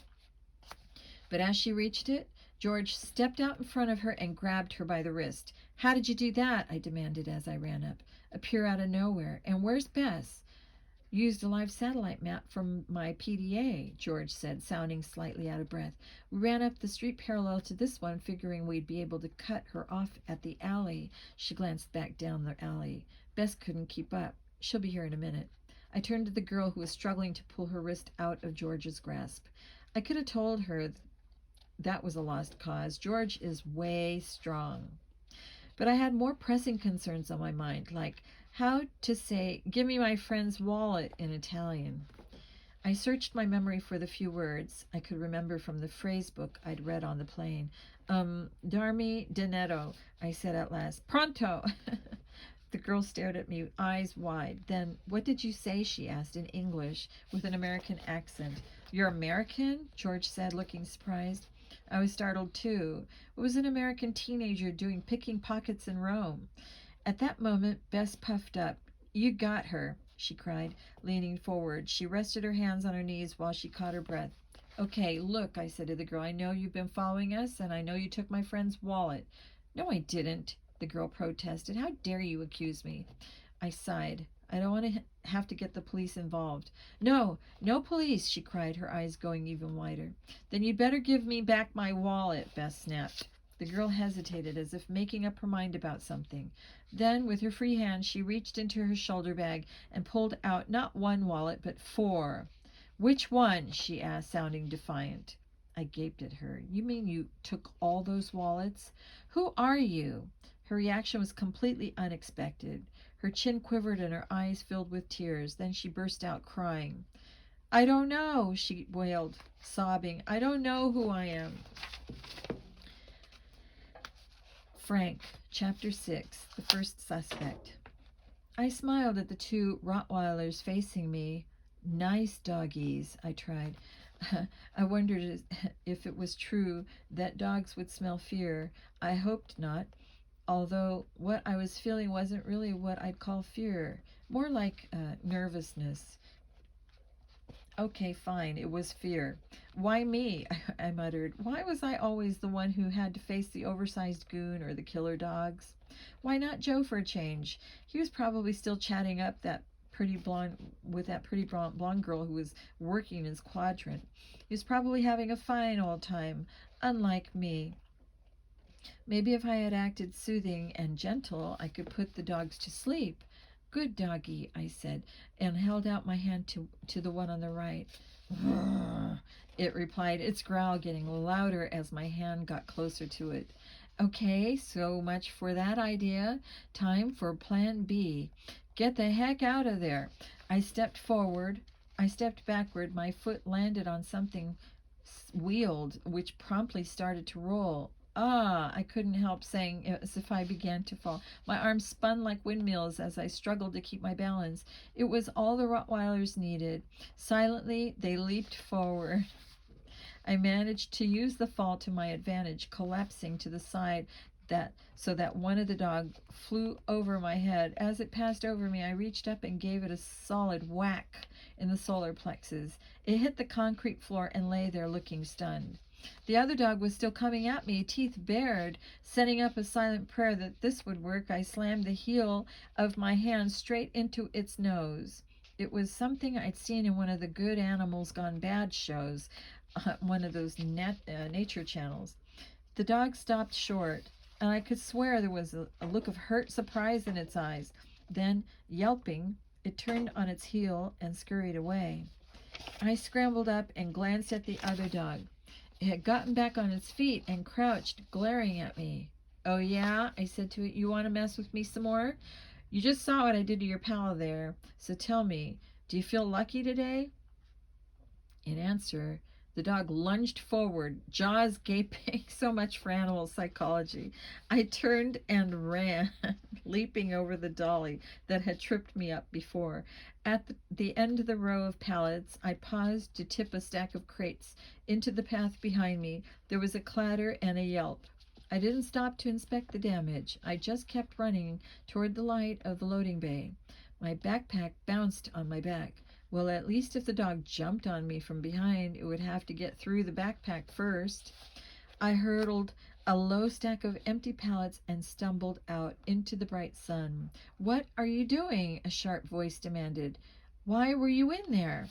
But as she reached it, George stepped out in front of her and grabbed her by the wrist. "How did you do that?" I demanded as I ran up. "Appear out of nowhere. And where's Bess?" "Used a live satellite map from my PDA," George said, sounding slightly out of breath. "We ran up the street parallel to this one, figuring we'd be able to cut her off at the alley." She glanced back down the alley. "Bess couldn't keep up. She'll be here in a minute." I turned to the girl who was struggling to pull her wrist out of George's grasp. I could have told her that was a lost cause. George is way strong. But I had more pressing concerns on my mind, like how to say, "give me my friend's wallet" in Italian. I searched my memory for the few words I could remember from the phrase book I'd read on the plane. Darmi dinero, I said at last. "Pronto!" The girl stared at me, eyes wide. Then, "What did you say?" she asked in English with an American accent. "You're American?" George said, looking surprised. I was startled too. What was an American teenager doing picking pockets in Rome? At that moment, Bess puffed up. "You got her," she cried, leaning forward. She rested her hands on her knees while she caught her breath. "Okay, look," I said to the girl. "I know you've been following us, and I know you took my friend's wallet." "No, I didn't," the girl protested. "How dare you accuse me?" I sighed. I don't want to have to get the police involved. No, no police, she cried, her eyes going even wider. Then you'd better give me back my wallet, Bess snapped. The girl hesitated, as if making up her mind about something. Then, with her free hand, she reached into her shoulder bag and pulled out not one wallet, but 4. Which one? She asked, sounding defiant. I gaped at her. You mean you took all those wallets? Who are you? Her reaction was completely unexpected. Her chin quivered and her eyes filled with tears. Then she burst out crying. I don't know, she wailed, sobbing. I don't know who I am. Frank, Chapter 6, The First Suspect. I smiled at the 2 Rottweilers facing me. Nice doggies, I tried. I wondered if it was true that dogs would smell fear. I hoped not, although what I was feeling wasn't really what I'd call fear, more like nervousness. Okay, fine, it was fear. Why me? I muttered. Why was I always the one who had to face the oversized goon or the killer dogs? Why not Joe for a change? He was probably still chatting up that pretty blonde with that pretty blonde girl who was working his quadrant. He was probably having a fine old time, unlike me. Maybe if I had acted soothing and gentle, I could put the dogs to sleep. Good doggie, I said, and held out my hand to the one on the right. It replied, its growl getting louder as my hand got closer to it. Okay, so much for that idea. Time for plan B. Get the heck out of there. I stepped backward. My foot landed on something wheeled, which promptly started to roll. Ah, I couldn't help saying as if I began to fall. My arms spun like windmills as I struggled to keep my balance. It was all the Rottweilers needed. Silently, they leaped forward. I managed to use the fall to my advantage, collapsing to the side so that one of the dogs flew over my head. As it passed over me, I reached up and gave it a solid whack in the solar plexus. It hit the concrete floor and lay there looking stunned. The other dog was still coming at me, teeth bared. Setting up a silent prayer that this would work, I slammed the heel of my hand straight into its nose. It was something I'd seen in one of the Good Animals Gone Bad shows, one of those nature channels. The dog stopped short, and I could swear there was a look of hurt surprise in its eyes. Then, yelping, it turned on its heel and scurried away. I scrambled up and glanced at the other dog. It had gotten back on its feet and crouched, glaring at me. Oh, yeah? I said to it. You want to mess with me some more? You just saw what I did to your pal there. So tell me, do you feel lucky today? In answer, the dog lunged forward, jaws gaping. So much for animal psychology. I turned and ran, leaping over the dolly that had tripped me up before. At the end of the row of pallets, I paused to tip a stack of crates into the path behind me. There was a clatter and a yelp. I didn't stop to inspect the damage. I just kept running toward the light of the loading bay. My backpack bounced on my back. Well, at least if the dog jumped on me from behind, it would have to get through the backpack first. I hurdled a low stack of empty pallets and stumbled out into the bright sun. What are you doing? A sharp voice demanded. Why were you in there?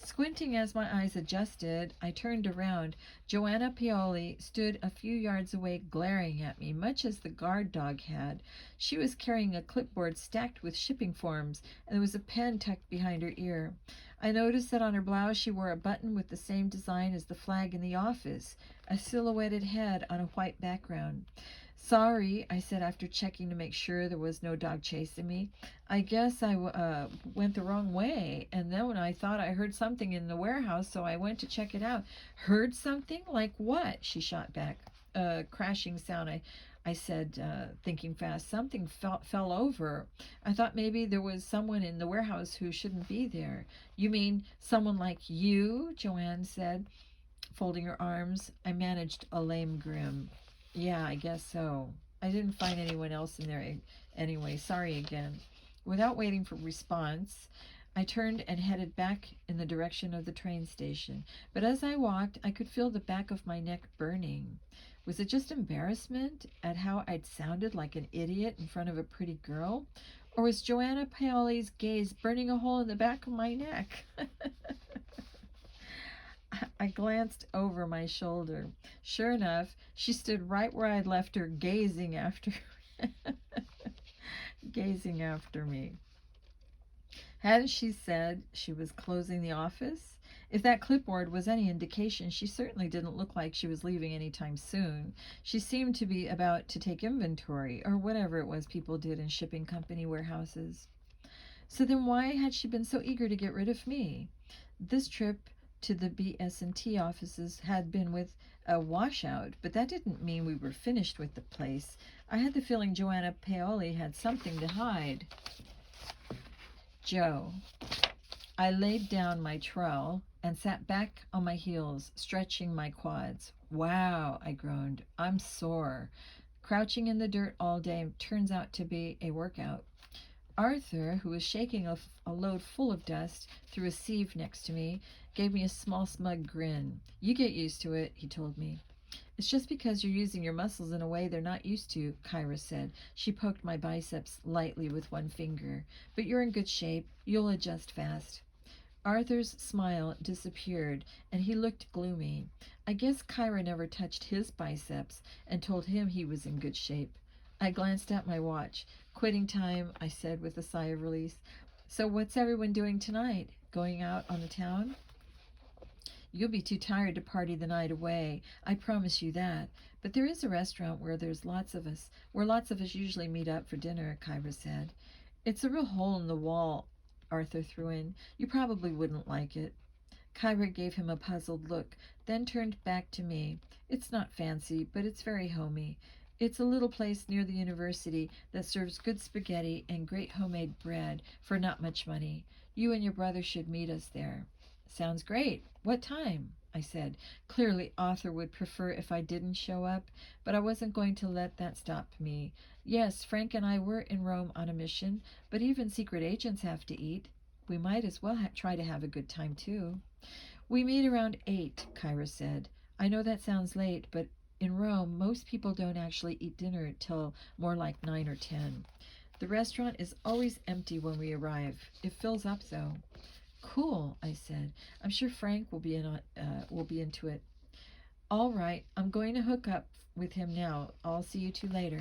Squinting as my eyes adjusted, I turned around. Joanna Pioli stood a few yards away, glaring at me, much as the guard dog had. She was carrying a clipboard stacked with shipping forms, and there was a pen tucked behind her ear. I noticed that on her blouse she wore a button with the same design as the flag in the office, a silhouetted head on a white background. Sorry, I said after checking to make sure there was no dog chasing me. I guess I went the wrong way, and then when I thought I heard something in the warehouse, so I went to check it out. Heard something? Like what? She shot back. A crashing sound, I said, thinking fast. Something fell over. I thought maybe there was someone in the warehouse who shouldn't be there. You mean someone like you? Joanne said, folding her arms. I managed a lame grin. Yeah, I guess so. I didn't find anyone else in there anyway. Sorry again. Without waiting for response, I turned and headed back in the direction of the train station. But as I walked, I could feel the back of my neck burning. Was it just embarrassment at how I'd sounded like an idiot in front of a pretty girl? Or was Joanna Paoli's gaze burning a hole in the back of my neck? I glanced over my shoulder. Sure enough, she stood right where I'd left her, gazing after me. Hadn't she said she was closing the office? If that clipboard was any indication, she certainly didn't look like she was leaving any time soon. She seemed to be about to take inventory, or whatever it was people did in shipping company warehouses. So then why had she been so eager to get rid of me? This trip to the BS&T offices had been with a washout, but that didn't mean we were finished with the place. I had the feeling Joanna Paoli had something to hide. Joe. I laid down my trowel and sat back on my heels, stretching my quads. Wow, I groaned. I'm sore. Crouching in the dirt all day turns out to be a workout. Arthur, who was shaking a load full of dust through a sieve next to me, gave me a small, smug grin. You get used to it, he told me. It's just because you're using your muscles in a way they're not used to, Kyra said. She poked my biceps lightly with one finger. But you're in good shape. You'll adjust fast. Arthur's smile disappeared, and he looked gloomy. I guess Kyra never touched his biceps and told him he was in good shape. I glanced at my watch. Quitting time, I said with a sigh of release. So what's everyone doing tonight? Going out on the town? You'll be too tired to party the night away, I promise you that. But there is a restaurant where lots of us usually meet up for dinner, Kyra said. It's a real hole in the wall, Arthur threw in. You probably wouldn't like it. Kyra gave him a puzzled look, then turned back to me. It's not fancy, but it's very homey. It's a little place near the university that serves good spaghetti and great homemade bread for not much money. You and your brother should meet us there. Sounds great. What time? I said. Clearly Arthur would prefer if I didn't show up, but I wasn't going to let that stop me. Yes, Frank and I were in Rome on a mission, but even secret agents have to eat. We might as well try to have a good time, too. We meet around 8, Kyra said. I know that sounds late, but in Rome, most people don't actually eat dinner till more like 9 or 10. The restaurant is always empty when we arrive. It fills up, though. Cool, I said. I'm sure Frank will be into it. All right, I'm going to hook up with him now. I'll see you two later.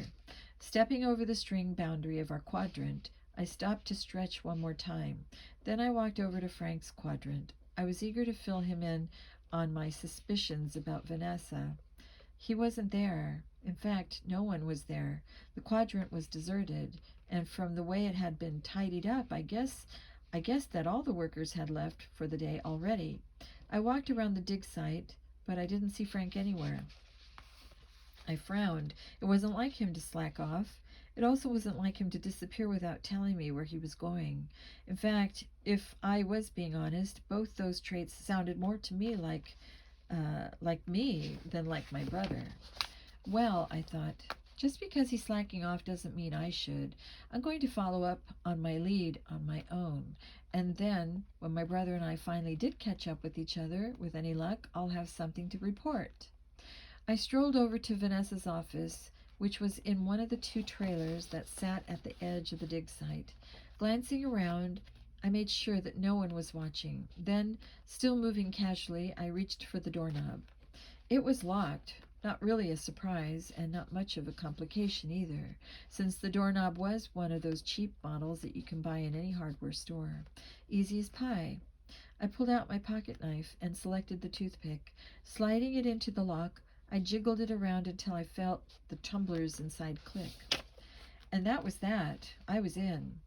Stepping over the string boundary of our quadrant, I stopped to stretch one more time. Then I walked over to Frank's quadrant. I was eager to fill him in on my suspicions about Vanessa. He wasn't there. In fact, no one was there. The quadrant was deserted, and from the way it had been tidied up, I guess that all the workers had left for the day already. I walked around the dig site, but I didn't see Frank anywhere. I frowned. It wasn't like him to slack off. It also wasn't like him to disappear without telling me where he was going. In fact, if I was being honest, both those traits sounded more to me like me than like my brother. Well, I thought, just because he's slacking off doesn't mean I should. I'm going to follow up on my lead on my own. And then, when my brother and I finally did catch up with each other, with any luck, I'll have something to report. I strolled over to Vanessa's office, which was in one of the 2 trailers that sat at the edge of the dig site. Glancing around, I made sure that no one was watching. Then, still moving casually, I reached for the doorknob. It was locked. Not really a surprise, and not much of a complication either, since the doorknob was one of those cheap models that you can buy in any hardware store. Easy as pie. I pulled out my pocket knife and selected the toothpick. Sliding it into the lock, I jiggled it around until I felt the tumblers inside click. And that was that. I was in.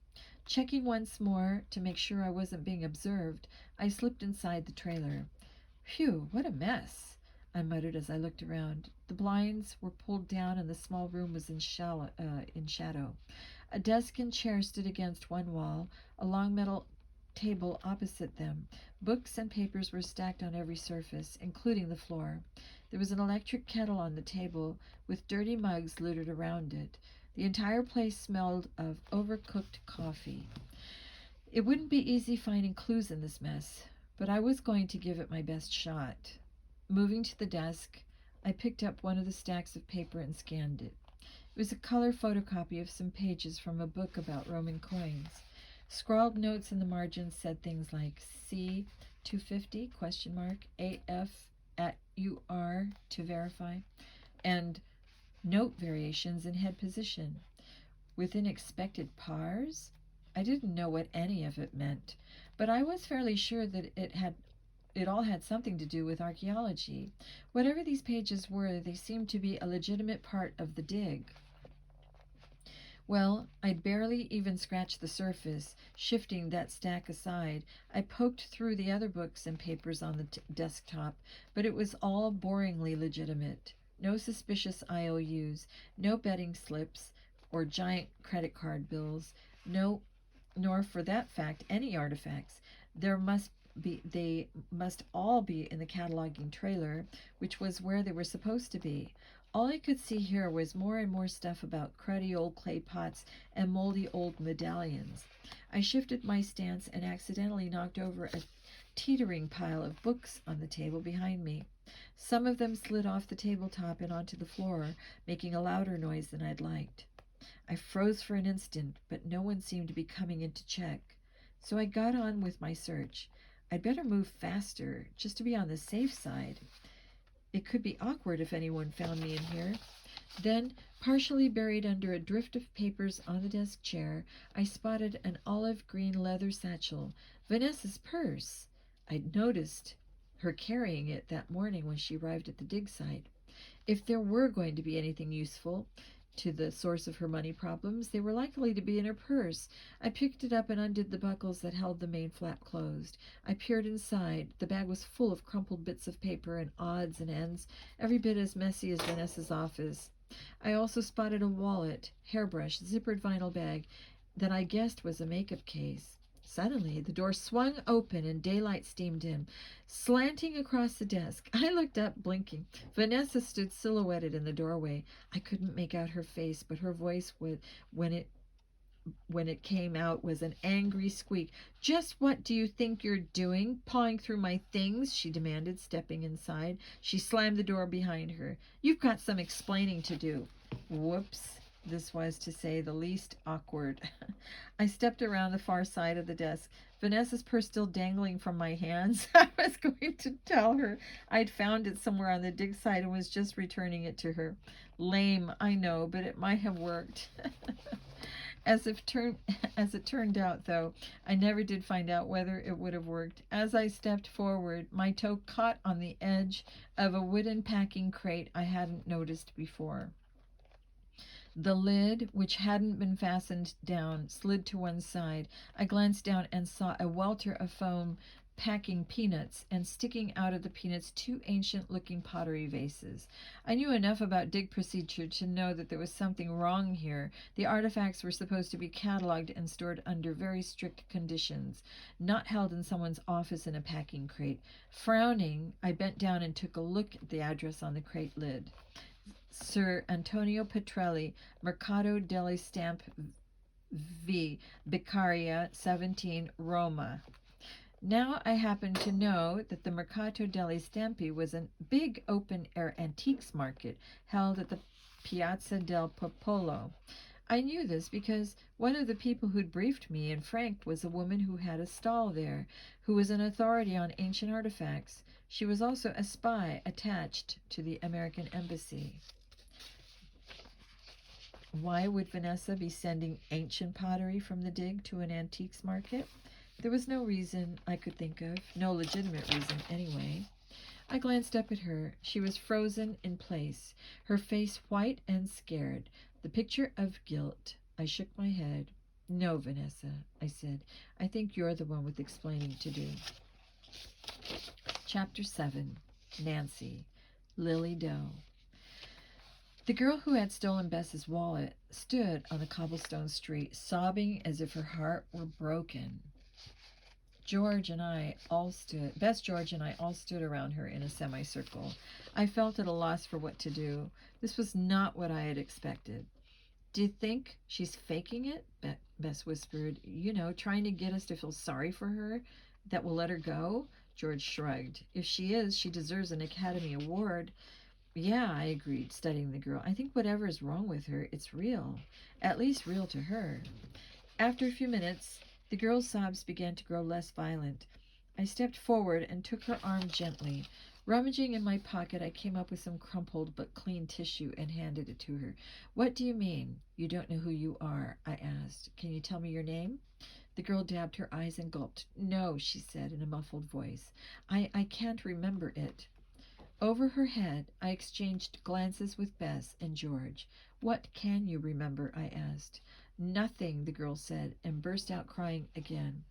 Checking once more to make sure I wasn't being observed, I slipped inside the trailer. Phew, what a mess, I muttered as I looked around. The blinds were pulled down and the small room was in shadow. A desk and chair stood against one wall, a long metal table opposite them. Books and papers were stacked on every surface, including the floor. There was an electric kettle on the table, with dirty mugs littered around it. The entire place smelled of overcooked coffee. It wouldn't be easy finding clues in this mess, but I was going to give it my best shot. Moving to the desk, I picked up one of the stacks of paper and scanned it. It was a color photocopy of some pages from a book about Roman coins. Scrawled notes in the margins said things like C 250 question mark AF at UR to verify, and note variations in head position. Within expected pars? I didn't know what any of it meant, but I was fairly sure that it all had something to do with archaeology. Whatever these pages were, they seemed to be a legitimate part of the dig. Well, I'd barely even scratched the surface. Shifting that stack aside, I poked through the other books and papers on the desktop, but it was all boringly legitimate. No suspicious IOUs, no betting slips or giant credit card bills, no, nor for that fact any artifacts. They must all be in the cataloging trailer, which was where they were supposed to be. All I could see here was more and more stuff about cruddy old clay pots and moldy old medallions. I shifted my stance and accidentally knocked over a teetering pile of books on the table behind me. Some of them slid off the tabletop and onto the floor, making a louder noise than I'd liked. I froze for an instant, but no one seemed to be coming in to check. So I got on with my search. I'd better move faster, just to be on the safe side. It could be awkward if anyone found me in here. Then, partially buried under a drift of papers on the desk chair, I spotted an olive green leather satchel, Vanessa's purse. I'd noticed her carrying it that morning when she arrived at the dig site. If there were going to be anything useful to the source of her money problems, they were likely to be in her purse. I picked it up and undid the buckles that held the main flap closed. I peered inside. The bag was full of crumpled bits of paper and odds and ends, every bit as messy as Vanessa's office. I also spotted a wallet, hairbrush, zippered vinyl bag that I guessed was a makeup case. Suddenly, the door swung open and daylight steamed in, slanting across the desk. I looked up, blinking. Vanessa stood silhouetted in the doorway. I couldn't make out her face, but her voice, when it came out, was an angry squeak. "Just what do you think you're doing, pawing through my things?" she demanded, stepping inside. She slammed the door behind her. "You've got some explaining to do." Whoops. This was, to say the least, awkward. I stepped around the far side of the desk, Vanessa's purse still dangling from my hands. I was going to tell her I'd found it somewhere on the dig site and was just returning it to her. Lame, I know, but it might have worked. As it turned out, though, I never did find out whether it would have worked. As I stepped forward, my toe caught on the edge of a wooden packing crate I hadn't noticed before. The lid, which hadn't been fastened down, slid to one side. I glanced down and saw a welter of foam packing peanuts, and sticking out of the peanuts 2 ancient-looking pottery vases. I knew enough about dig procedure to know that there was something wrong here. The artifacts were supposed to be cataloged and stored under very strict conditions, not held in someone's office in a packing crate. Frowning, I bent down and took a look at the address on the crate lid. Sir Antonio Petrelli, Mercato delle Stamp V, Beccaria 17, Roma. Now I happen to know that the Mercato delle Stampi was a big open-air antiques market held at the Piazza del Popolo. I knew this because one of the people who'd briefed me and Frank was a woman who had a stall there, who was an authority on ancient artifacts. She was also a spy attached to the American embassy. Why would Vanessa be sending ancient pottery from the dig to an antiques market? There was no reason I could think of, no legitimate reason anyway. I glanced up at her. She was frozen in place, her face white and scared, the picture of guilt. I shook my head. "No, Vanessa," I said. "I think you're the one with explaining to do." Chapter 7. Nancy. Lily Doe. The girl who had stolen Bess's wallet stood on the cobblestone street, sobbing as if her heart were broken. Bess, George, and I all stood around her in a semicircle. I felt at a loss for what to do. This was not what I had expected. "Do you think she's faking it?" Bess whispered. "Trying to get us to feel sorry for her, that we'll let her go?" George shrugged. "If she is, she deserves an Academy Award." Yeah, I agreed, studying the girl. I think whatever is wrong with her, it's real. At least real to her. After a few minutes, the girl's sobs began to grow less violent. I stepped forward and took her arm gently. Rummaging in my pocket, I came up with some crumpled but clean tissue and handed it to her. What do you mean? You don't know who you are? I asked. Can you tell me your name? The girl dabbed her eyes and gulped. No, she said in a muffled voice. I can't remember it. Over her head, I exchanged glances with Bess and George. What can you remember? I asked. Nothing, the girl said, and burst out crying again.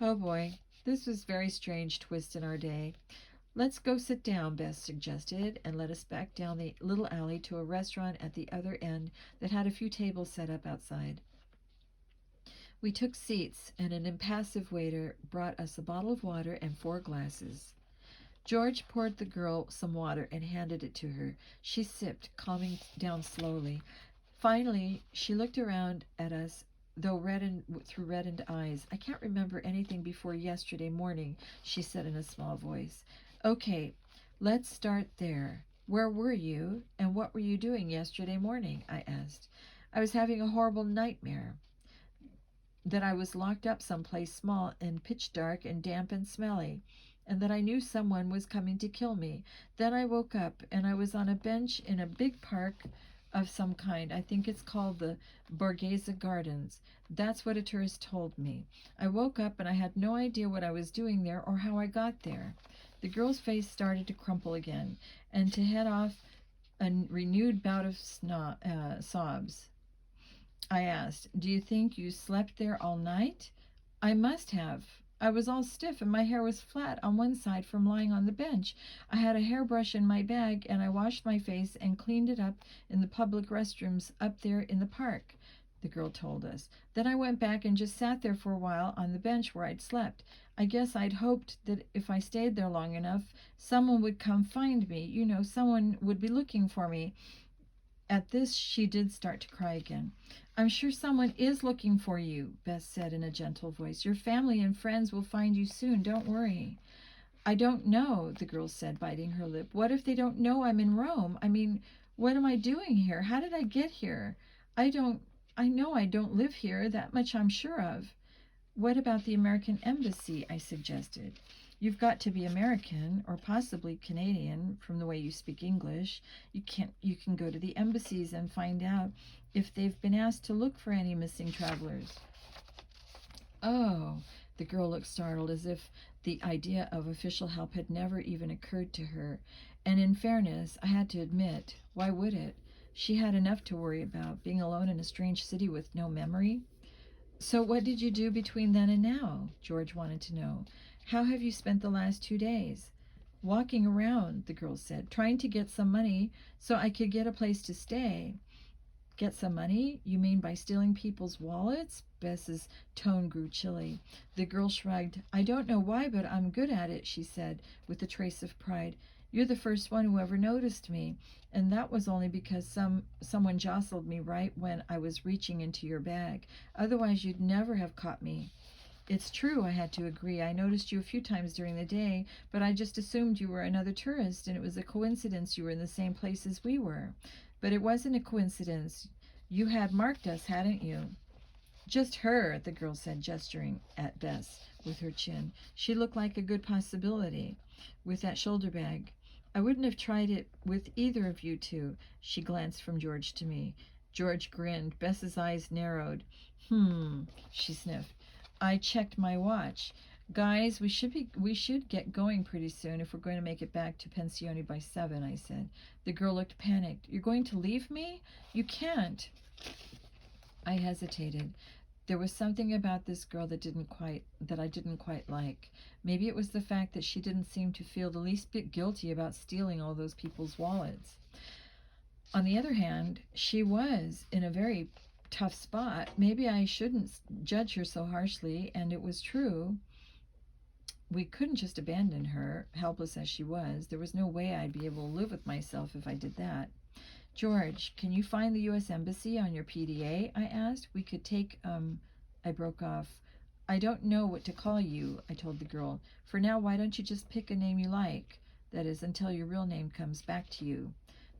Oh boy, this was a very strange twist in our day. Let's go sit down, Bess suggested, and led us back down the little alley to a restaurant at the other end that had a few tables set up outside. We took seats, and an impassive waiter brought us a bottle of water and 4 glasses. George poured the girl some water and handed it to her. She sipped, calming down slowly. Finally, she looked around at us, though reddened through reddened eyes. I can't remember anything before yesterday morning, she said in a small voice. Okay, let's start there. Where were you, and what were you doing yesterday morning? I asked. I was having a horrible nightmare that I was locked up someplace small and pitch dark and damp and smelly, and that I knew someone was coming to kill me. Then I woke up and I was on a bench in a big park of some kind. I think it's called the Borghese Gardens. That's what a tourist told me. I woke up and I had no idea what I was doing there or how I got there. The girl's face started to crumple again and to head off a renewed bout of sobs. I asked, Do you think you slept there all night? I must have. I was all stiff and my hair was flat on one side from lying on the bench. I had a hairbrush in my bag and I washed my face and cleaned it up in the public restrooms up there in the park, the girl told us. Then I went back and just sat there for a while on the bench where I'd slept. I guess I'd hoped that if I stayed there long enough, someone would come find me. Someone would be looking for me. At this, she did start to cry again. I'm sure someone is looking for you, Bess said in a gentle voice. Your family and friends will find you soon. Don't worry. I don't know, the girl said, biting her lip. What if they don't know I'm in Rome? I mean, what am I doing here? How did I get here? I don't, I know I don't live here. That much I'm sure of. What about the American embassy? I suggested. You've got to be American or possibly Canadian from the way you speak English. You can go to the embassies and find out if they've been asked to look for any missing travelers. Oh, the girl looked startled as if the idea of official help had never even occurred to her. And in fairness, I had to admit, why would it? She had enough to worry about, being alone in a strange city with no memory. So what did you do between then and now? George wanted to know. How have you spent the last 2 days? Walking around, the girl said, trying to get some money so I could get a place to stay. Get some money? You mean by stealing people's wallets? Bess's tone grew chilly. The girl shrugged. I don't know why, but I'm good at it, she said, with a trace of pride. You're the first one who ever noticed me, and that was only because someone jostled me right when I was reaching into your bag. Otherwise, you'd never have caught me. It's true, I had to agree. I noticed you a few times during the day, but I just assumed you were another tourist, and it was a coincidence you were in the same place as we were. But it wasn't a coincidence. You had marked us, hadn't you? Just her, the girl said, gesturing at Bess with her chin. She looked like a good possibility with that shoulder bag. I wouldn't have tried it with either of you two. She glanced from George to me. George grinned. Bess's eyes narrowed. She sniffed. I checked my watch. Guys, we should get going pretty soon if we're going to make it back to Pensione by 7, I said. The girl looked panicked. You're going to leave me? You can't. I hesitated. There was something about this girl that I didn't quite like. Maybe it was the fact that she didn't seem to feel the least bit guilty about stealing all those people's wallets. On the other hand, she was in a very tough spot. Maybe I shouldn't judge her so harshly, and it was true. We couldn't just abandon her, helpless as she was. There was no way I'd be able to live with myself if I did that. George, can you find the U.S. Embassy on your PDA? I asked. We could take, I broke off. I don't know what to call you, I told the girl. For now, why don't you just pick a name you like? That is, until your real name comes back to you.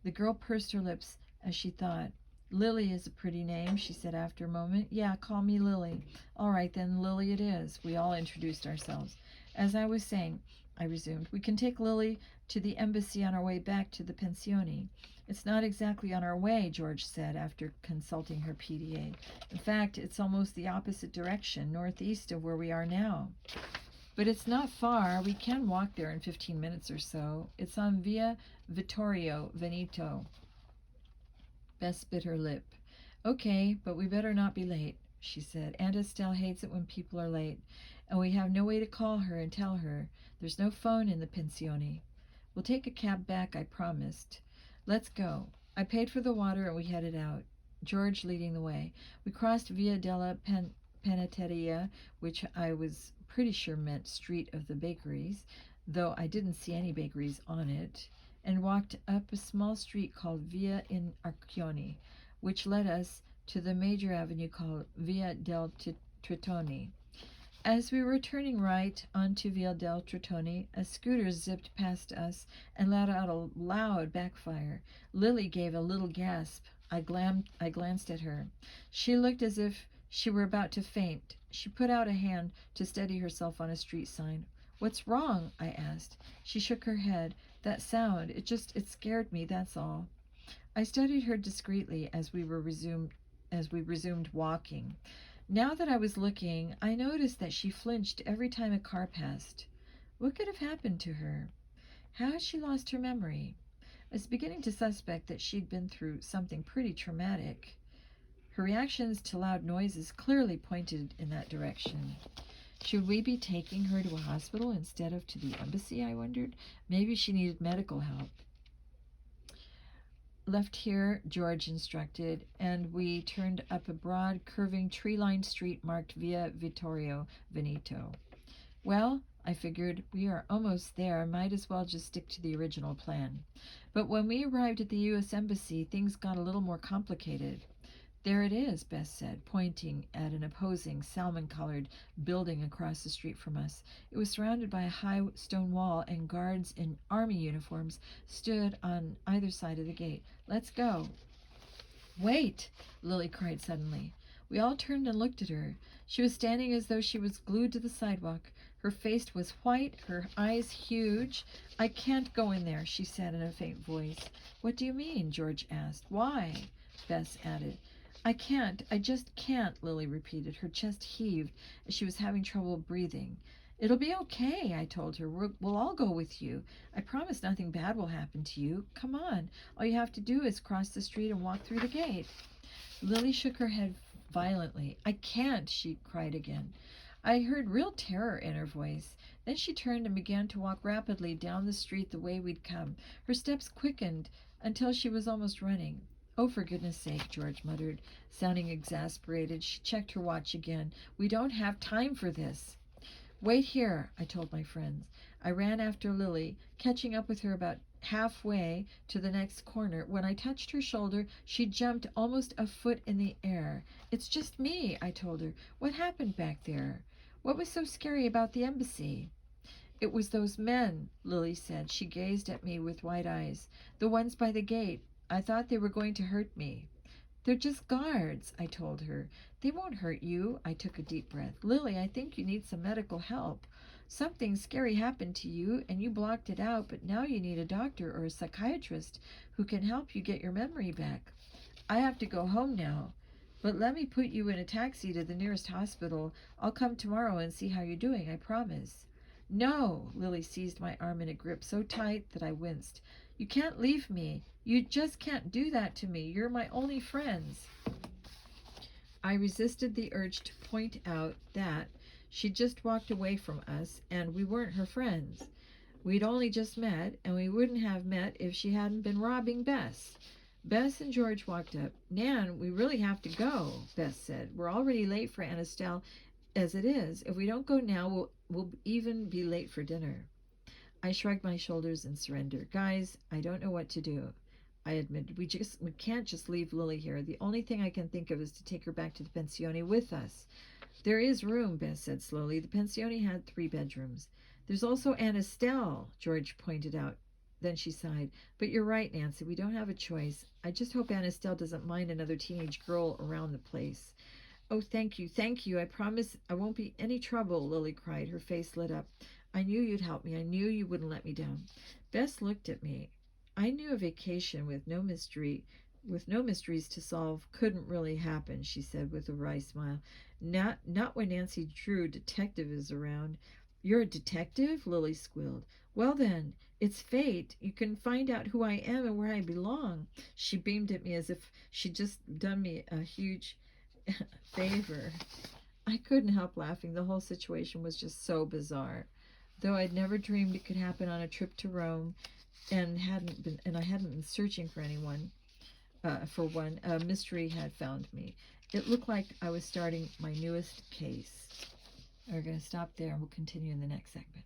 The girl pursed her lips as she thought. Lily is a pretty name, she said after a moment. Yeah, call me Lily. All right, then, Lily it is. We all introduced ourselves. As I was saying, I resumed, we can take Lily to the embassy on our way back to the pensione. It's not exactly on our way, George said after consulting her PDA. In fact, it's almost the opposite direction, northeast of where we are now. But it's not far. We can walk there in 15 minutes or so. It's on Via Vittorio Veneto. Bess bit her lip. Okay, but we better not be late, she said. Aunt Estelle hates it when people are late, and we have no way to call her and tell her. There's no phone in the pensione. We'll take a cab back, I promised. Let's go. I paid for the water and we headed out, George leading the way. We crossed Via della Panetteria, which I was pretty sure meant Street of the Bakeries, though I didn't see any bakeries on it, and walked up a small street called Via in Arcioni, which led us to the major avenue called Via del Tritoni. As we were turning right onto Via del Tritoni, a scooter zipped past us and let out a loud backfire. Lily gave a little gasp. I glanced at her. She looked as if she were about to faint. She put out a hand to steady herself on a street sign. What's wrong? I asked. She shook her head. That sound, it scared me, that's all. I studied her discreetly as we resumed walking. Now that I was looking, I noticed that she flinched every time a car passed. What could have happened to her? How had she lost her memory? I was beginning to suspect that she'd been through something pretty traumatic. Her reactions to loud noises clearly pointed in that direction. Should we be taking her to a hospital instead of to the embassy, I wondered? Maybe she needed medical help. Left here, George instructed, and we turned up a broad, curving, tree-lined street marked Via Vittorio Veneto. Well, I figured, we are almost there. Might as well just stick to the original plan. But when we arrived at the U.S. Embassy, things got a little more complicated. There it is, Bess said, pointing at an opposing, salmon-colored building across the street from us. It was surrounded by a high stone wall, and guards in army uniforms stood on either side of the gate. Let's go. Wait, Lily cried suddenly. We all turned and looked at her. She was standing as though she was glued to the sidewalk. Her face was white, her eyes huge. I can't go in there, she said in a faint voice. What do you mean? George asked. Why? Bess added. I can't. I just can't, Lily repeated. Her chest heaved as she was having trouble breathing. It'll be okay, I told her. We'll all go with you. I promise nothing bad will happen to you. Come on. All you have to do is cross the street and walk through the gate. Lily shook her head violently. I can't, she cried again. I heard real terror in her voice. Then she turned and began to walk rapidly down the street the way we'd come. Her steps quickened until she was almost running. Oh, for goodness sake, George muttered, sounding exasperated. She checked her watch again. We don't have time for this. Wait here, I told my friends. I ran after Lily, catching up with her about halfway to the next corner. When I touched her shoulder, she jumped almost a foot in the air. It's just me, I told her. What happened back there? What was so scary about the embassy? It was those men, Lily said. She gazed at me with wide eyes. The ones by the gate. I thought they were going to hurt me. They're just guards, I told her. They won't hurt you. I took a deep breath. Lily, I think you need some medical help. Something scary happened to you, and you blocked it out, but now you need a doctor or a psychiatrist who can help you get your memory back. I have to go home now, but let me put you in a taxi to the nearest hospital. I'll come tomorrow and see how you're doing, I promise. No, Lily seized my arm in a grip so tight that I winced. You can't leave me. You just can't do that to me. You're my only friends. I resisted the urge to point out that she'd just walked away from us and we weren't her friends. We'd only just met, and we wouldn't have met if she hadn't been robbing Bess. Bess and George walked up. Nan, we really have to go, Bess said. We're already late for Aunt Estelle as it is. If we don't go now, we'll even be late for dinner. I shrugged my shoulders and surrendered. Guys, I don't know what to do. I admitted. We can't just leave Lily here. The only thing I can think of is to take her back to the pensione with us. There is room, Bess said slowly. The pensione had 3 bedrooms. There's also Aunt Estelle, George pointed out. Then she sighed. But you're right, Nancy. We don't have a choice. I just hope Aunt Estelle doesn't mind another teenage girl around the place. Oh, thank you, thank you. I promise I won't be any trouble, Lily cried. Her face lit up. I knew you'd help me. I knew you wouldn't let me down. Bess looked at me. I knew a vacation with no mysteries to solve couldn't really happen, she said with a wry smile. Not when Nancy Drew, detective, is around. You're a detective? Lily squealed. Well then, it's fate. You can find out who I am and where I belong. She beamed at me as if she'd just done me a huge favor. I couldn't help laughing. The whole situation was just so bizarre. Though I'd never dreamed it could happen on a trip to Rome, and I hadn't been searching for anyone. For one, a mystery had found me. It looked like I was starting my newest case. We're going to stop there and we'll continue in the next segment.